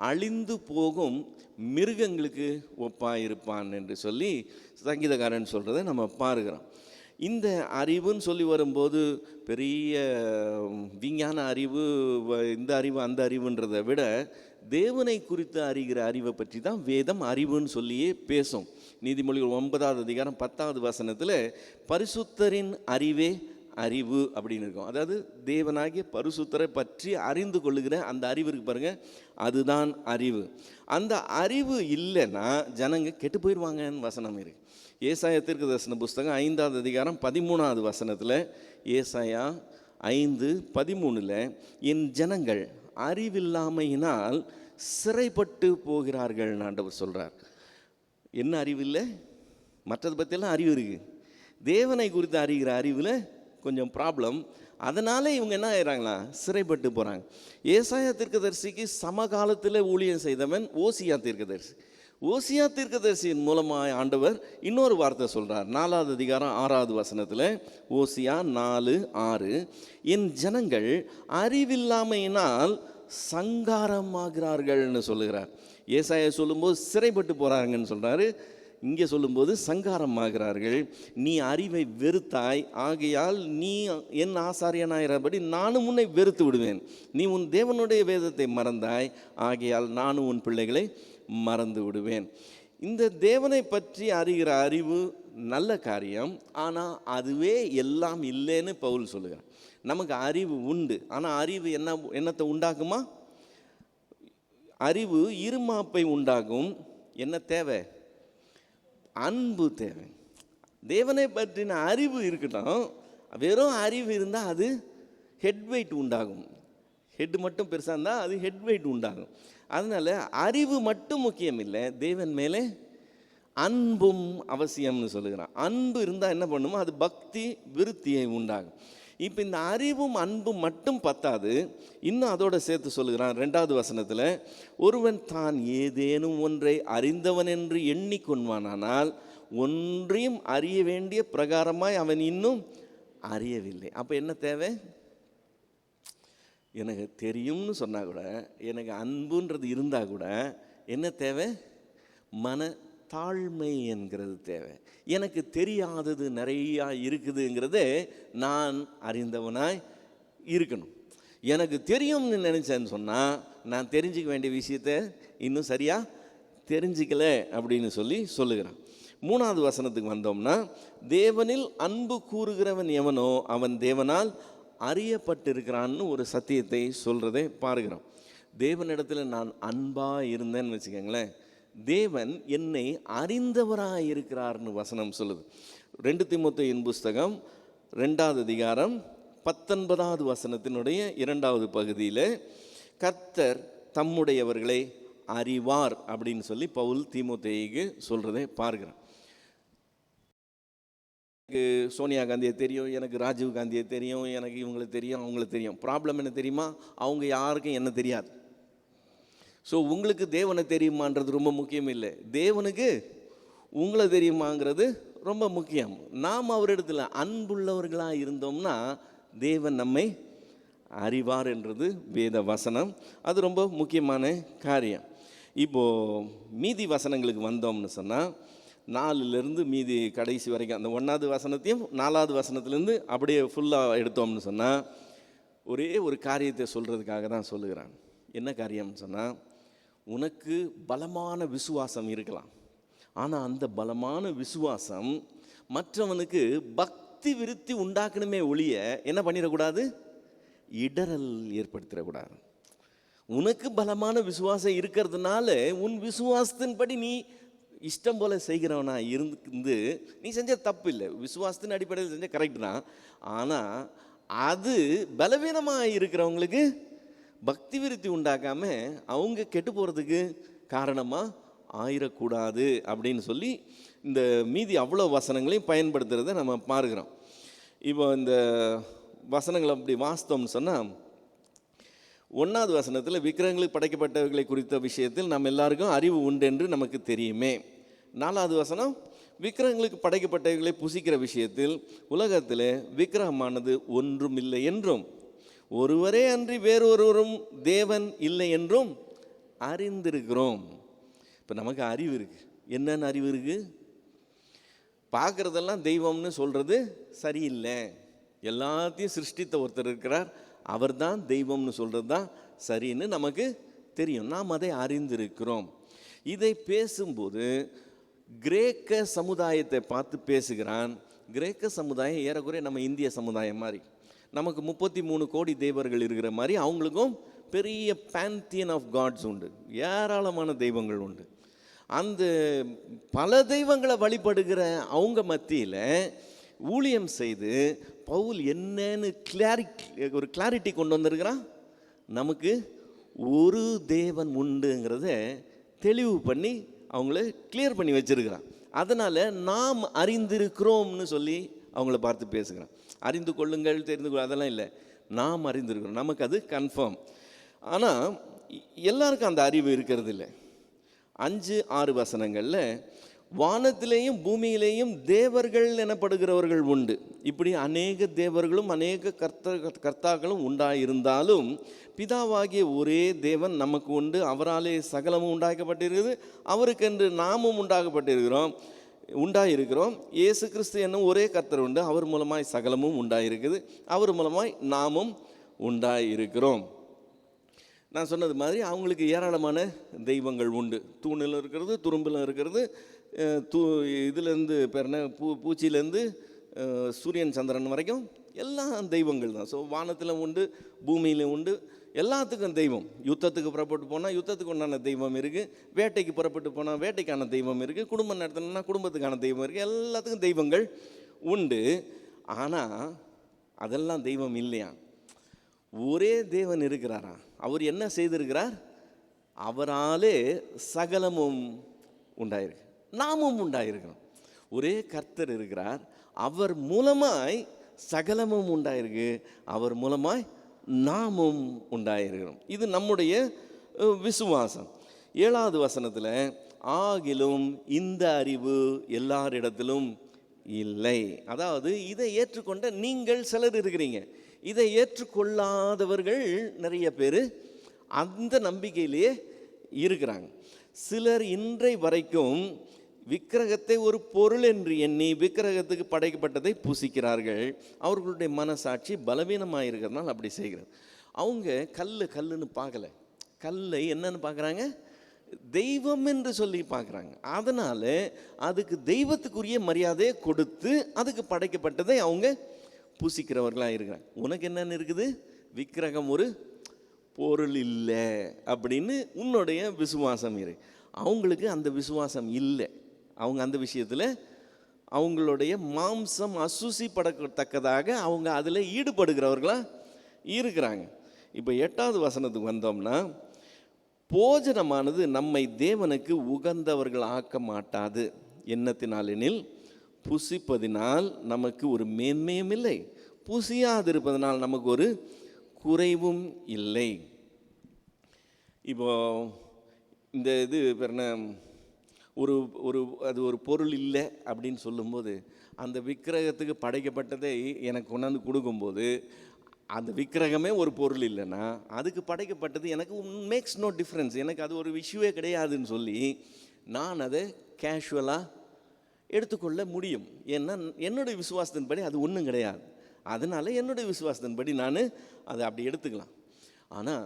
அழிந்து போகும் மிருகங்களுக்கு ஒப்பாயிருப்பான் என்று சொல்லி சங்கீதக்காரன் சொல்கிறத நம்ம பார்க்கிறோம். இந்த அறிவுன்னு சொல்லி வரும்போது பெரிய விஞ்ஞான அறிவு, இந்த அறிவு அந்த அறிவுன்றதை விட தேவனை குறித்து அறிகிற அறிவை பற்றி தான் வேதம் அறிவுன்னு சொல்லியே பேசும். நீதிமொழிகள் 9வது அதிகாரம் 10வது வசனத்தில் பரிசுத்தரின் அறிவே அறிவு அப்படின்னு இருக்கும். அதாவது தேவனாகிய பரிசுத்தரை பற்றி அறிந்து கொள்ளுகிற அந்த அறிவு இருக்கு பாருங்க, அதுதான் அறிவு. அந்த அறிவு இல்லைன்னா ஜனங்க கெட்டு போயிடுவாங்கன்னு வசனம் இருக்கு. ஏசாயா தீர்க்கதரிசன புஸ்தகம் 5வது அதிகாரம் 13வது வசனத்தில், ஏசாயா 5:13, என் ஜனங்கள் அறிவில்லாமையினால் சிறைப்பட்டு போகிறார்கள் ஆண்டவர் சொல்கிறார். என்ன அறிவு இல்லை? மற்றதை பற்றியெல்லாம் அறிவு இருக்குது. தேவனை குறித்து அறிகிற அறிவில் கொஞ்சம் ப்ராப்ளம். அதனால இவங்க என்ன ஆயிடுறாங்களா? சிறைப்பட்டு போகிறாங்க. ஏசாயா தீர்க்கதரிசிக்கு சமகாலத்தில் ஊழியம் செய்தவன் ஓசியா தீர்க்கதரிசி. ஓசியா தீர்க்கதரிசியின் மூலமாக ஆண்டவர் இன்னொரு வார்த்தை சொல்கிறார். 4வது அதிகாரம் 6வது வசனத்தில், ஓசியா 4:6, என் ஜனங்கள் அறிவில்லாமையினால் சங்காரமாகிறார்கள்னு சொல்லுகிறார். ஏசாயா சொல்லும்போது சிறைப்பட்டு போகிறாங்கன்னு சொல்கிறாரு, இங்கே சொல்லும்போது சங்காரமாகிறார்கள். நீ அறிவை வெறுத்தாய், ஆகையால் நீ என் ஆசாரியனாயிரபடி நானும் உன்னை வெறுத்து விடுவேன். நீ உன் தேவனுடைய வேதத்தை மறந்தாய், ஆகையால் நானும் உன் பிள்ளைகளை மறந்து விடுவேன். இந்த தேவனை பற்றி அறிகிற அறிவு நல்ல காரியம், ஆனால் அதுவே எல்லாம் இல்லைன்னு பவுல் சொல்லுகிறார். நமக்கு அறிவு உண்டு, ஆனால் அறிவு என்னத்தை உண்டாக்குமா? அறிவு இருமாப்பை உண்டாகும். என்ன தேவை? அன்பு தேவை. தேவனை பற்றின அறிவு இருக்கட்டும், வெறும் அறிவு இருந்தால் அது ஹெட் வெயிட் உண்டாகும். ஹெட் மட்டும் பெருசாக இருந்தால் அது ஹெட் வெயிட் உண்டாகும். அதனால் அறிவு மட்டும் முக்கியம் இல்லை, தேவன் மேலே அன்பும் அவசியம்னு சொல்லுகிறான். அன்பு இருந்தால் என்ன பண்ணுமோ அது பக்தி விருத்தியை உண்டாகும். இப்போ இந்த அறிவும் அன்பும் மட்டும் பத்தாது, இன்னும் அதோடு சேர்த்து சொல்லுகிறான் 2வது வசனத்தில், ஒருவன் தான் ஏதேனும் ஒன்றை அறிந்தவன் என்று எண்ணிக்கொள்வானால் ஒன்றையும் அறிய வேண்டிய பிரகாரமாய் அவன் இன்னும் அறியவில்லை. அப்போ என்ன தேவை? எனக்கு தெரியும்னு சொன்னால் கூட, எனக்கு அன்புன்றது இருந்தால் கூட என்ன தேவை? மன தாழ்மை என்கிறது தேவை. எனக்கு தெரியாதது நிறையா இருக்குதுங்கிறத நான் அறிந்தவனாய் இருக்கணும். எனக்கு தெரியும்னு நினச்சேன்னு சொன்னால் நான் தெரிஞ்சிக்க வேண்டிய விஷயத்த இன்னும் சரியாக தெரிஞ்சிக்கல அப்படின்னு சொல்லுகிறான். 3வது வசனத்துக்கு வந்தோம்னா, தேவனில் அன்பு கூறுகிறவன் எவனோ அவன் தேவனால் அறியப்பட்டிருக்கிறான்னு ஒரு சத்தியத்தை சொல்கிறதை பாருகிறோம். தேவனிடத்தில் நான் அன்பாக இருந்தேன்னு வச்சுக்கோங்களேன், தேவன் என்னை அறிந்தவராக இருக்கிறார்னு வசனம் சொல்லுது. 2 தீமோத்தேயுவின் புஸ்தகம் 2வது அதிகாரம் 19வது வசனத்தினுடைய 2வது பகுதியில் கர்த்தர் தம்முடையவர்களை அறிவார் அப்படின்னு சொல்லி பவுல் தீமோத்தேயுக்கு சொல்கிறதை பார்க்கிறோம். எனக்கு சோனியா காந்தியை தெரியும், எனக்கு ராஜீவ் காந்தியை தெரியும், எனக்கு இவங்களை தெரியும், அவங்களுக்கு தெரியும். ப்ராப்ளம் என்ன தெரியுமா? அவங்க யாருக்கும் என்ன தெரியாது. ஸோ உங்களுக்கு தேவனை தெரியுமான்றது ரொம்ப முக்கியம் இல்லை, தேவனுக்கு உங்களை தெரியுமாங்கிறது ரொம்ப முக்கியம். நாம் அவரிடத்தில் அன்புள்ளவர்களாக இருந்தோம்னா தேவன் நம்மை அறிவார் என்றது வேத வசனம். அது ரொம்ப முக்கியமான காரியம். இப்போது மீதி வசனங்களுக்கு வந்தோம்னு சொன்னால் 4லேருந்து மீதி கடைசி வரைக்கும் அந்த 1வது வசனத்தையும் 4வது வசனத்துலேருந்து அப்படியே ஃபுல்லாக எடுத்தோம்னு சொன்னால் ஒரே ஒரு காரியத்தை சொல்கிறதுக்காக தான் சொல்லுகிறான். என்ன காரியம்னு சொன்னால், உனக்கு பலமான விசுவாசம் இருக்கலாம், ஆனால் அந்த பலமான விசுவாசம் மற்றவனுக்கு பக்தி விருத்தி உண்டாக்கணுமே ஒழிய என்ன பண்ணிடக்கூடாது? இடரல் ஏற்படுத்திடக்கூடாது. உனக்கு பலமான விசுவாசம் இருக்கிறதுனால உன் விசுவாசத்தின்படி நீ இஷ்டம் போல் செய்கிறவனா இருந்து நீ செஞ்ச தப்பு இல்லை, விசுவாசத்தின் அடிப்படையில் செஞ்ச கரெக்ட் தான். ஆனால் அது பலவீனமாக இருக்கிறவங்களுக்கு பக்தி விருத்தி உண்டாக்காமல் அவங்க கெட்டு போகிறதுக்கு காரணமாக ஆயிடக்கூடாது அப்படின்னு சொல்லி இந்த மீதி அவ்வளோ வசனங்களையும் பயன்படுத்துகிறத நம்ம பார்க்குறோம். இப்போ இந்த வசனங்களை அப்படி வாஸ்தவம்னு சொன்னால், 1வது வசனத்தில் விக்கிரகங்களுக்கு படைக்கப்பட்டவர்களை குறித்த விஷயத்தில் நம்ம எல்லாருக்கும் அறிவு உண்டு என்று நமக்கு தெரியுமே. 4வது வசனம், விக்கிரகங்களுக்கு படைக்கப்பட்டவர்களை புசிக்கிற விஷயத்தில் உலகத்தில் விக்கிரகமானது ஒன்றும் இல்லை என்றும் ஒருவரே அன்றி வேறொருவரும் தேவன் இல்லை என்றும் அறிந்திருக்கிறோம். இப்போ நமக்கு அறிவு இருக்குது. என்னென்ன அறிவு இருக்குது? பார்க்குறதெல்லாம் தெய்வம்னு சொல்கிறது சரியில்லை. எல்லாத்தையும் சிருஷ்டித்த ஒருத்தர் இருக்கிறார், அவர் தான் தெய்வம்னு சொல்கிறது தான் சரின்னு நமக்கு தெரியும். நாம் அதை அறிந்திருக்கிறோம். இதை பேசும்போது கிரேக்க சமுதாயத்தை பார்த்து பேசுகிறான். கிரேக்க சமுதாயம் ஏறக்குறைய நம்ம இந்திய சமுதாயம் மாதிரி, நமக்கு 33 கோடி தேவர்கள் இருக்கிற மாதிரி அவங்களுக்கும் பெரிய பேன்தியன் ஆஃப் காட்ஸ் உண்டு, ஏராளமான தெய்வங்கள் உண்டு. அந்த பல தெய்வங்களை வழிபடுகிற அவங்க மத்தியில் ஊழியம் செய்து பவுல் என்னன்னு ஒரு கிளாரிட்டி கொண்டு வந்திருக்கிறான். நமக்கு ஒரு தேவன் உண்டுங்கிறத தெளிவு பண்ணி அவங்கள கிளியர் பண்ணி வச்சிருக்கிறான். அதனால் நாம் அறிந்திருக்கிறோம்னு சொல்லி அவங்கள பார்த்து பேசுகிறான். அறிந்து கொள்ளுங்கள், தெரிந்து கொள்ள, அதெல்லாம் இல்லை, நாம் அறிந்திருக்கிறோம், நமக்கு அது கன்ஃபார்ம். ஆனால் எல்லாருக்கும் அந்த அறிவு இருக்கிறது இல்லை. 5-6 வசனங்களில் வானத்திலேயும் பூமியிலேயும் தேவர்கள் எனப்படுகிறவர்கள் உண்டு. இப்படி அநேக தேவர்களும் அநேக கர்த்தாக்களும் உண்டாயிருந்தாலும் பிதாவாகிய ஒரே தேவன் நமக்கு உண்டு. அவராலே சகலமும் உண்டாக்கப்பட்டிருக்குது, அவருக்கென்று நாமும் உண்டாயிருக்கிறோம். இயேசு கிறிஸ்து என்னும் ஒரே கர்த்தர் உண்டு, அவர் மூலமாய் சகலமும் உண்டாயிருக்குது, அவர் மூலமாய் நாமும் உண்டாயிருக்கிறோம். நான் சொன்னது மாதிரி அவங்களுக்கு ஏராளமான தெய்வங்கள் உண்டு. தூணில் இருக்கிறது, துரும்பில் இருக்கிறது, இதுலேருந்து பேர்ன பூச்சியிலேருந்து சூரியன் சந்திரன் வரைக்கும் எல்லாம் தெய்வங்கள் தான். ஸோ வானத்தில் உண்டு, பூமியில் உண்டு, எல்லாத்துக்கும் தெய்வம். யுத்தத்துக்கு புறப்பட்டு போனால் யுத்தத்துக்கு உண்டான தெய்வம் இருக்குது, வேட்டைக்கு புறப்பட்டு போனால் வேட்டைக்கான தெய்வம் இருக்குது, குடும்பம் நடத்தணும்னா குடும்பத்துக்கான தெய்வம் இருக்குது, எல்லாத்துக்கும் தெய்வங்கள் உண்டு. ஆனால் அதெல்லாம் தெய்வம் இல்லையா? ஒரே தேவன் இருக்கிறாரா? அவர் என்ன செய்திருக்கிறார்? அவராலே சகலமும் உண்டாயிருக்கு, நாமும் உண்டாயிருக்கிறோம். ஒரே கர்த்தர் இருக்கிறார், அவர் மூலமாய் சகலமும் உண்டாயிருக்கு, அவர் மூலமாய் நாமும் உண்டாயிருக்கிறோம். இது நம்முடைய விசுவாசம். 7வது வசனத்தில், ஆகிலும் இந்த அறிவு எல்லாரிடத்திலும் இல்லை. அதாவது இதை ஏற்றுக்கொண்ட நீங்கள் சிலர் இருக்கிறீங்க, இதை ஏற்றுக்கொள்ளாதவர்கள் நிறைய பேர் அந்த நம்பிக்கையிலேயே இருக்கிறாங்க. சிலர் இன்றை வரைக்கும் விக்கிரகத்தை ஒரு பொருள் என்று எண்ணி விக்கிரகத்துக்கு படைக்கப்பட்டதை பூசிக்கிறார்கள். அவர்களுடைய மனசாட்சி பலவீனமாக இருக்கிறதுனால அப்படி செய்கிறது. அவங்க கல்லுன்னு பார்க்கல, கல்லை என்னன்னு பார்க்குறாங்க, தெய்வம் என்று சொல்லி பார்க்குறாங்க. அதனால் அதுக்கு தெய்வத்துக்குரிய மரியாதையை கொடுத்து அதுக்கு படைக்கப்பட்டதை அவங்க பூசிக்கிறவர்களாக இருக்கிறாங்க. உனக்கு என்னென்னு இருக்குது, விக்கிரகம் ஒரு பொருள் இல்லை அப்படின்னு உன்னுடைய விசுவாசம் இரு. அவங்களுக்கு அந்த விசுவாசம் இல்லை. அவங்க அந்த விஷயத்தில் அவங்களுடைய மாம்சம் அசுசிப்படத்தக்கதாக அவங்க அதில் ஈடுபடுகிறவர்களாக இருக்கிறாங்க. இப்போ 8வது வசனத்துக்கு வந்தோம்னா, போஜனமானது நம்மை தேவனுக்கு உகந்தவர்கள் ஆக்க மாட்டாது. என்னத்தினாலெனில் புசிப்பதினால் நமக்கு ஒரு மேன்மையும் இல்லை, புசியாதிருப்பதனால் நமக்கு ஒரு குறைவும் இல்லை. இப்போ இந்த இது என்ன, அது ஒரு பொருள் இல்லை அப்படின்னு சொல்லும்போது, அந்த விக்கிரகத்துக்கு படைக்கப்பட்டதை எனக்கு கொண்டாந்து கொடுக்கும்போது, அந்த விக்கிரகமே ஒரு பொருள் இல்லைன்னா அதுக்கு படைக்கப்பட்டது எனக்கு மேக்ஸ் நோ டிஃப்ரென்ஸ், எனக்கு அது ஒரு இஷ்யூவே கிடையாதுன்னு சொல்லி நான் அதை கேஷுவலாக எடுத்துக்கொள்ள முடியும். ஏன்னா என்னுடைய விசுவாசத்தின்படி அது ஒன்றும் கிடையாது. அதனால் என்னுடைய விசுவாசத்தின்படி நான் அதை அப்படி எடுத்துக்கலாம். ஆனால்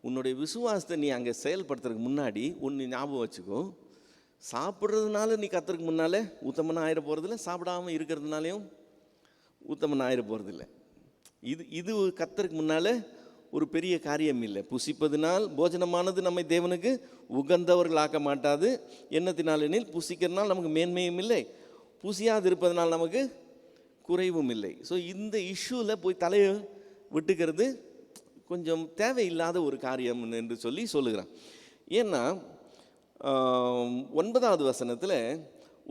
உன்னுடைய விசுவாசத்தை நீ அங்கே செயல்படுத்துறதுக்கு முன்னாடி ஒன்று ஞாபகம் வச்சுக்கோ, சாப்பிட்றதுனால நீ கர்த்தருக்கு முன்னால் உத்தமனாக ஆயிட போகிறதில்ல, சாப்பிடாமல் இருக்கிறதுனாலையும் உத்தமனாக ஆயிட போகிறதில்ல. இது கர்த்தருக்கு முன்னால் ஒரு பெரிய காரியம் இல்லை. புசிப்பதினால் போஜனமானது நம்மை தேவனுக்கு உகந்தவர்கள் ஆக்க மாட்டாது. என்னத்தினாலெனில் புசிக்கிறதுனால் நமக்கு மேன்மையும் இல்லை, புசியாது இருப்பதனால் நமக்கு குறைவும் இல்லை. ஸோ இந்த இஷ்யூவில் போய் தலையை விட்டுக்கிறது கொஞ்சம் தேவையில்லாத ஒரு காரியம் என்று சொல்லுகிறான். ஏன்னா 9வது வசனத்தில்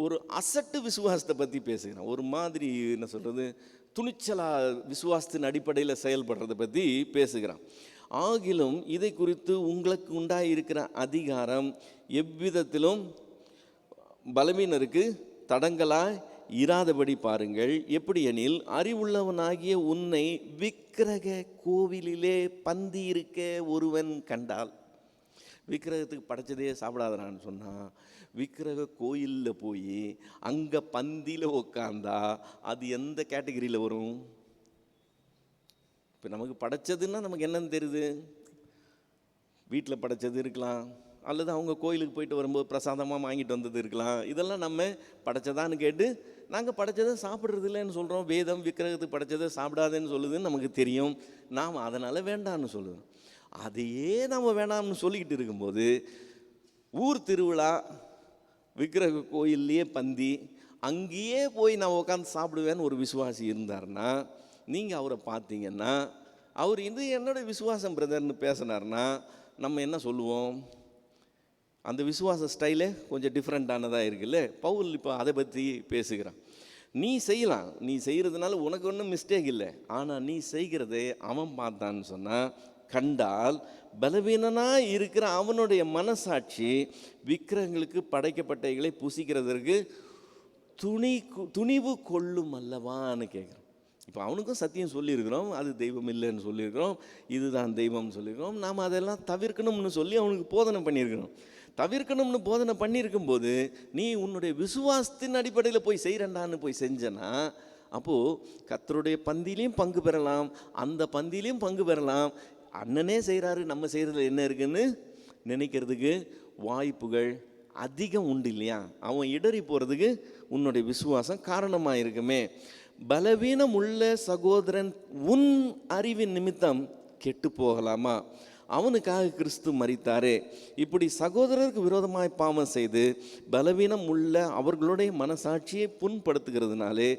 ஒரு அசட்டு விசுவாசத்தை பற்றி பேசுகிறான். ஒரு மாதிரி என்ன சொல்கிறது, துணிச்சலாக விசுவாசத்தின் அடிப்படையில் செயல்படுறதை பற்றி பேசுகிறான். ஆகிலும் இதை குறித்து உங்களுக்கு உண்டாயிருக்கிற அதிகாரம் எவ்விதத்திலும் பலவீனருக்கு தடங்களாய் இராதபடி பாருங்கள். எப்படி எனில் அறிவுள்ளவனாகிய உன்னை விக்கிரக கோவிலிலே பந்தி இருக்க ஒருவன் கண்டால், விக்கிரகத்துக்கு படைச்சதே சாப்பிடாதான்னு சொன்னால், விக்கிரக கோயிலில் போய் அங்கே பந்தியில் உக்காந்தா அது எந்த கேட்டகரியில் வரும்? இப்போ நமக்கு படைச்சதுன்னா நமக்கு என்னன்னு தெரியுது, வீட்டில் படைச்சது இருக்கலாம், அல்லது அவங்க கோயிலுக்கு போயிட்டு வரும்போது பிரசாதமாக வாங்கிட்டு வந்தது இருக்கலாம். இதெல்லாம் நம்ம படைச்சதான்னு கேட்டு நாங்கள் படைச்சதை சாப்பிட்றது இல்லைன்னு சொல்கிறோம். வேதம் விக்கிரகத்துக்கு படைச்சதை சாப்பிடாதேன்னு சொல்லுதுன்னு நமக்கு தெரியும். நாம் அதனால் வேண்டான்னு சொல்லுவோம். அதையே நம்ம வேணாம்னு சொல்லிக்கிட்டு இருக்கும்போது ஊர் திருவிழா, விக்கிரக கோயில்லையே பந்தி, அங்கேயே போய் நான் உட்காந்து சாப்பிடுவேன்னு ஒரு விசுவாசி இருந்தார்னா, நீங்கள் அவரை பார்த்தீங்கன்னா, அவர் இது என்னோட விசுவாசம் பிரதர்னு பேசினார்னா நம்ம என்ன சொல்லுவோம்? அந்த விசுவாச ஸ்டைலே கொஞ்சம் டிஃப்ரெண்ட்டானதாக இருக்குல்ல. பவுல் இப்போ அதை பற்றி பேசுகிறான். நீ செய்யலாம், நீ செய்கிறதுனால உனக்கு ஒன்றும் மிஸ்டேக் இல்லை. ஆனால் நீ செய்கிறதே அவன் பார்த்தான்னு சொன்னால், கண்டால் பலவீனனாக இருக்கிற அவனுடைய மனசாட்சி விக்கிரகங்களுக்கு படைக்கப்பட்டவைகளை புசிக்கிறதற்கு துணிவு கொள்ளும் அல்லவான்னு கேட்குறான். இப்போ அவனுக்கும் சத்தியம் சொல்லியிருக்கிறோம், அது தெய்வம் இல்லைன்னு சொல்லியிருக்கிறோம், இதுதான் தெய்வம்னு சொல்லியிருக்கிறோம். நாம் அதெல்லாம் தவிர்க்கணும்னு சொல்லி அவனுக்கு போதனை பண்ணியிருக்கிறோம். தவிர்க்கணும்னு போதனை பண்ணியிருக்கும்போது நீ உன்னுடைய விசுவாசத்தின் அடிப்படையில் போய் செய்கிறண்டான்னு போய் செஞ்சனா, அப்போது கர்த்தருடைய பந்திலையும் பங்கு பெறலாம், அந்த பந்திலையும் பங்கு பெறலாம். அண்ணனே செய்கிறாரு, நம்ம செய்கிறதுல என்ன இருக்குன்னு நினைக்கிறதுக்கு வாய்ப்புகள் அதிகம் உண்டு இல்லையா? அவன் இடறி போகிறதுக்கு உன்னுடைய விசுவாசம் காரணமாக இருக்குமே. பலவீனம் உள்ள சகோதரன் உன் அறிவின் நிமித்தம் கெட்டு போகலாமா? அவனுக்காக கிறிஸ்து மரித்தாரே. இப்படி சகோதரருக்கு விரோதமாய் பாவம் செய்து பலவீனம் உள்ள அவர்களுடைய மனசாட்சியை புண்படுத்துகிறதுனாலே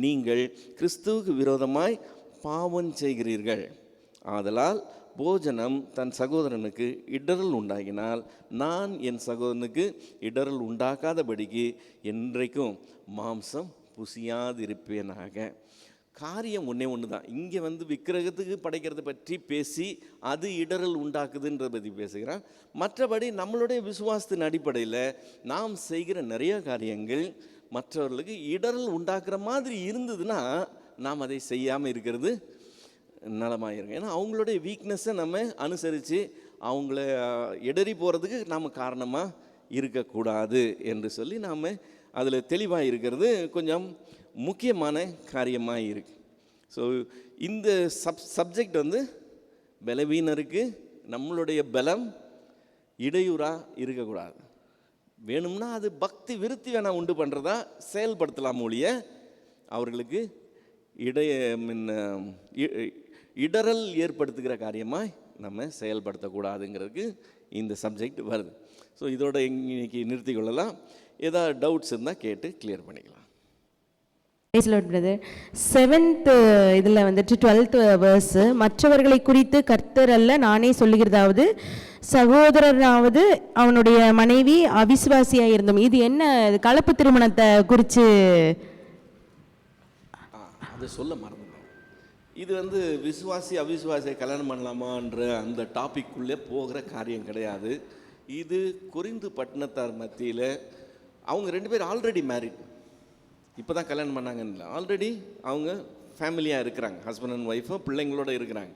நீங்கள் கிறிஸ்துவுக்கு விரோதமாய் பாவம் செய்கிறீர்கள். ஆதலால் போஜனம் தன் சகோதரனுக்கு இடரல் உண்டாகினால் நான் என் சகோதரனுக்கு இடரல் உண்டாக்காதபடிக்கு என்றைக்கும் மாம்சம் புசியாதிருப்பேனாக. காரியம் ஒன்று தான். இங்கே விக்கிரகத்துக்கு படைக்கிறத பற்றி பேசி அது இடரல் உண்டாக்குதுன்றதை பற்றி பேசுகிறான். மற்றபடி நம்மளுடைய விசுவாசத்தின் அடிப்படையில் நாம் செய்கிற நிறைய காரியங்கள் மற்றவர்களுக்கு இடரல் உண்டாக்குற மாதிரி இருந்ததுன்னா நாம் அதை செய்யாமல் இருக்கிறது நலமாயிருங்க. ஏன்னா அவங்களுடைய வீக்னஸை நம்ம அனுசரித்து அவங்கள இடறி போகிறதுக்கு நாம் காரணமாக இருக்கக்கூடாது என்று சொல்லி நாம் அதில் தெளிவாக இருக்கிறது கொஞ்சம் முக்கியமான காரியமாக இருக்குது. ஸோ இந்த சப்ஜெக்ட் வந்து பலவீனருக்கு நம்மளுடைய பலம் இடையூறாக இருக்கக்கூடாது. வேணும்னா அது பக்தி விருத்தி வேணால் உண்டு பண்ணுறதா செயல்படுத்தலாம் ஒழிய அவர்களுக்கு இடரல் ஏற்படுத்துகிற காரியமாக நம்ம செயல்படுத்தக்கூடாதுங்கிறதுக்கு இந்த சப்ஜெக்ட் வருது. ஸோ இதோட இன்னைக்கு நிறுத்தி கொள்ளலாம். ஏதாவது டவுட்ஸ் இருந்தால் கேட்டு கிளியர் பண்ணிக்கலாம். பிரதர் 7th இதில் வந்துட்டு 12th verse, மற்றவர்களை குறித்து கர்த்தர் அல்ல நானே சொல்லுகிறதாவது சகோதரராவது அவனுடைய மனைவி அவிசுவாசியாக இருந்தோம். இது என்ன கலப்பு திருமணத்தை குறித்து அதை சொல்ல மறந்துட்டேன். இது வந்து விசுவாசி அவிசுவாசியை கல்யாணம் பண்ணலாமான்ற அந்த டாபிக்குள்ளே போகிற காரியம் கிடையாது. இது கொரிந்து பட்டணத்தார் மத்தியில் அவங்க 2 பேர் ஆல்ரெடி மேரிட், இப்போ தான் கல்யாணம் பண்ணாங்கன்னு, ஆல்ரெடி அவங்க ஃபேமிலியாக இருக்கிறாங்க, ஹஸ்பண்ட் அண்ட் ஒய்ஃபும் பிள்ளைங்களோட இருக்கிறாங்க.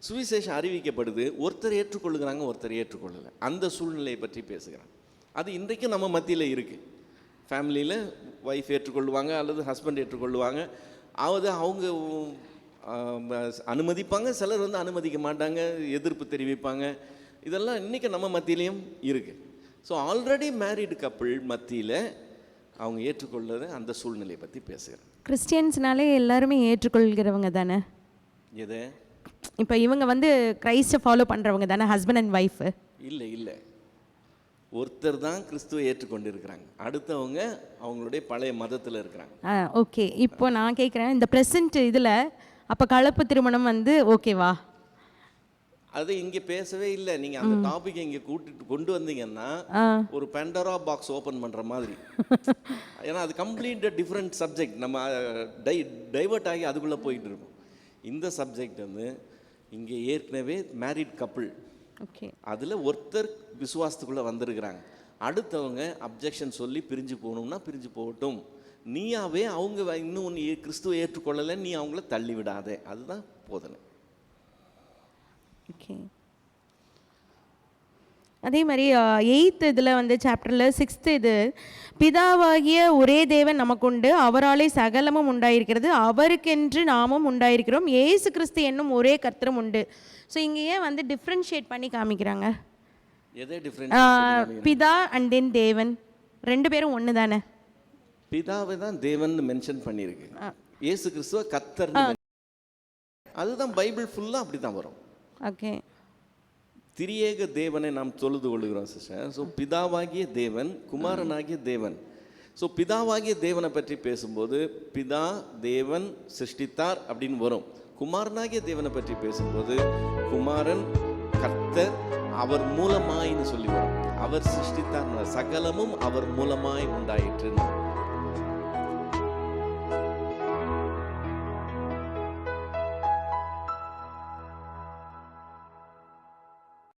சுவிசேஷம் அறிவிக்கப்படுது, ஒருத்தர் ஏற்றுக்கொள்ளுகிறாங்க, ஒருத்தர் ஏற்றுக்கொள்ளலை. அந்த சூழ்நிலையை பற்றி பேசுகிறாங்க. அது இன்றைக்கும் நம்ம மத்தியில் இருக்குது. ஃபேமிலியில் ஒய்ஃப் ஏற்றுக்கொள்ளுவாங்க அல்லது ஹஸ்பண்ட் ஏற்றுக்கொள்ளுவாங்க. அதாவது அவங்க அனுமதிப்பாங்க, சிலர் வந்து அனுமதிக்க மாட்டாங்க, எதிர்ப்பு தெரிவிப்பாங்க. இதெல்லாம் இன்றைக்கி நம்ம மத்தியிலையும் இருக்குது. ஸோ ஆல்ரெடி மேரிடு கப்பிள் மத்தியில் அவங்க ஏற்றுக்கொள்ளுற அந்த சூழ்நிலையை பற்றி பேசுகிறேன். கிறிஸ்டியன்ஸ்னாலே எல்லாருமே ஏற்றுக்கொள்கிறவங்க தானே? எது இப்போ இவங்க வந்து கிரைஸ்டை ஃபாலோ பண்ணுறவங்க தானே, ஹஸ்பண்ட் அண்ட் ஒய்ஃபு? இல்லை, ஒருத்தர் தான் கிறிஸ்துவை ஏற்றுக்கொண்டு இருக்கிறாங்க, அடுத்தவங்க அவங்களுடைய பழைய மதத்தில் இருக்கிறாங்க. ஓகே. இப்போ நான் கேட்குறேன், இந்த ப்ரெசன்ட் இதில் அப்போ கலப்பு திருமணம் வந்து ஓகேவா? அது இங்கே பேசவே இல்லை. நீங்கள் அந்த டாபிக் இங்கே கொண்டு வந்தீங்கன்னா ஒரு பெண்டரா பாக்ஸ் ஓப்பன் பண்ணுற மாதிரி. ஏன்னா அது கம்ப்ளீட் டிஃப்ரெண்ட் சப்ஜெக்ட். நம்ம டைவர்ட் ஆகி அதுக்குள்ளே போயிட்டு இருக்கோம். இந்த சப்ஜெக்ட் வந்து இங்கே ஏற்கனவே மேரிட் கப்புள், ஓகே, அதில் ஒருத்தர் விசுவாசத்துக்குள்ளே வந்திருக்கிறாங்க, அடுத்தவங்க அப்ஜெக்ஷன் சொல்லி பிரிஞ்சு போகணும்னா பிரிஞ்சு போகட்டும். நீயாவே அவங்க இன்னும் கிறிஸ்துவை ஏற்றுக்கொள்ளலை, நீ அவங்கள தள்ளி விடாதே, அதுதான் போதனை. ஓகே. அதே மாதிரி 8th இதில் வந்து சாப்டரில் 6th இது, பிதாவாகிய ஒரே தேவன் நமக்குண்டு, அவராலே சகலமும் உண்டாயிருக்கிறது, அவருக்கென்று நாமும் உண்டாயிருக்கிறோம், ஏசு கிறிஸ்து என்னும் ஒரே கர்த்தரும் உண்டு. ஸோ இங்கே ஏன் வந்து டிஃப்ரென்ஷியேட் பண்ணி காமிக்கிறாங்க? பிதா அண்ட் தென் தேவன் 2 பேரும் ஒன்று தானே? பிதாவை தான் தேவன் மென்ஷன் பண்ணியிருக்கு, ஏசு கிறிஸ்துவ கர்த்தர், அதுதான் பைபிள் ஃபுல்லாக அப்படி தான் வரும். ஓகே. திரியேக தேவனை நாம் தொழுது கொள்கிறோம் சிஸ்டர். ஸோ பிதாவாகிய தேவன், குமாரனாகிய தேவன். ஸோ பிதாவாகிய தேவனை பற்றி பேசும்போது பிதா தேவன் சிருஷ்டித்தார் அப்படின்னு வரும். குமாரனாகிய தேவனை பற்றி பேசும்போது குமாரன் கர்த்தர், அவர் மூலமாயின்னு சொல்லி வரும். அவர் சிருஷ்டித்தார், சகலமும் அவர் மூலமாய் உண்டாயிற்று.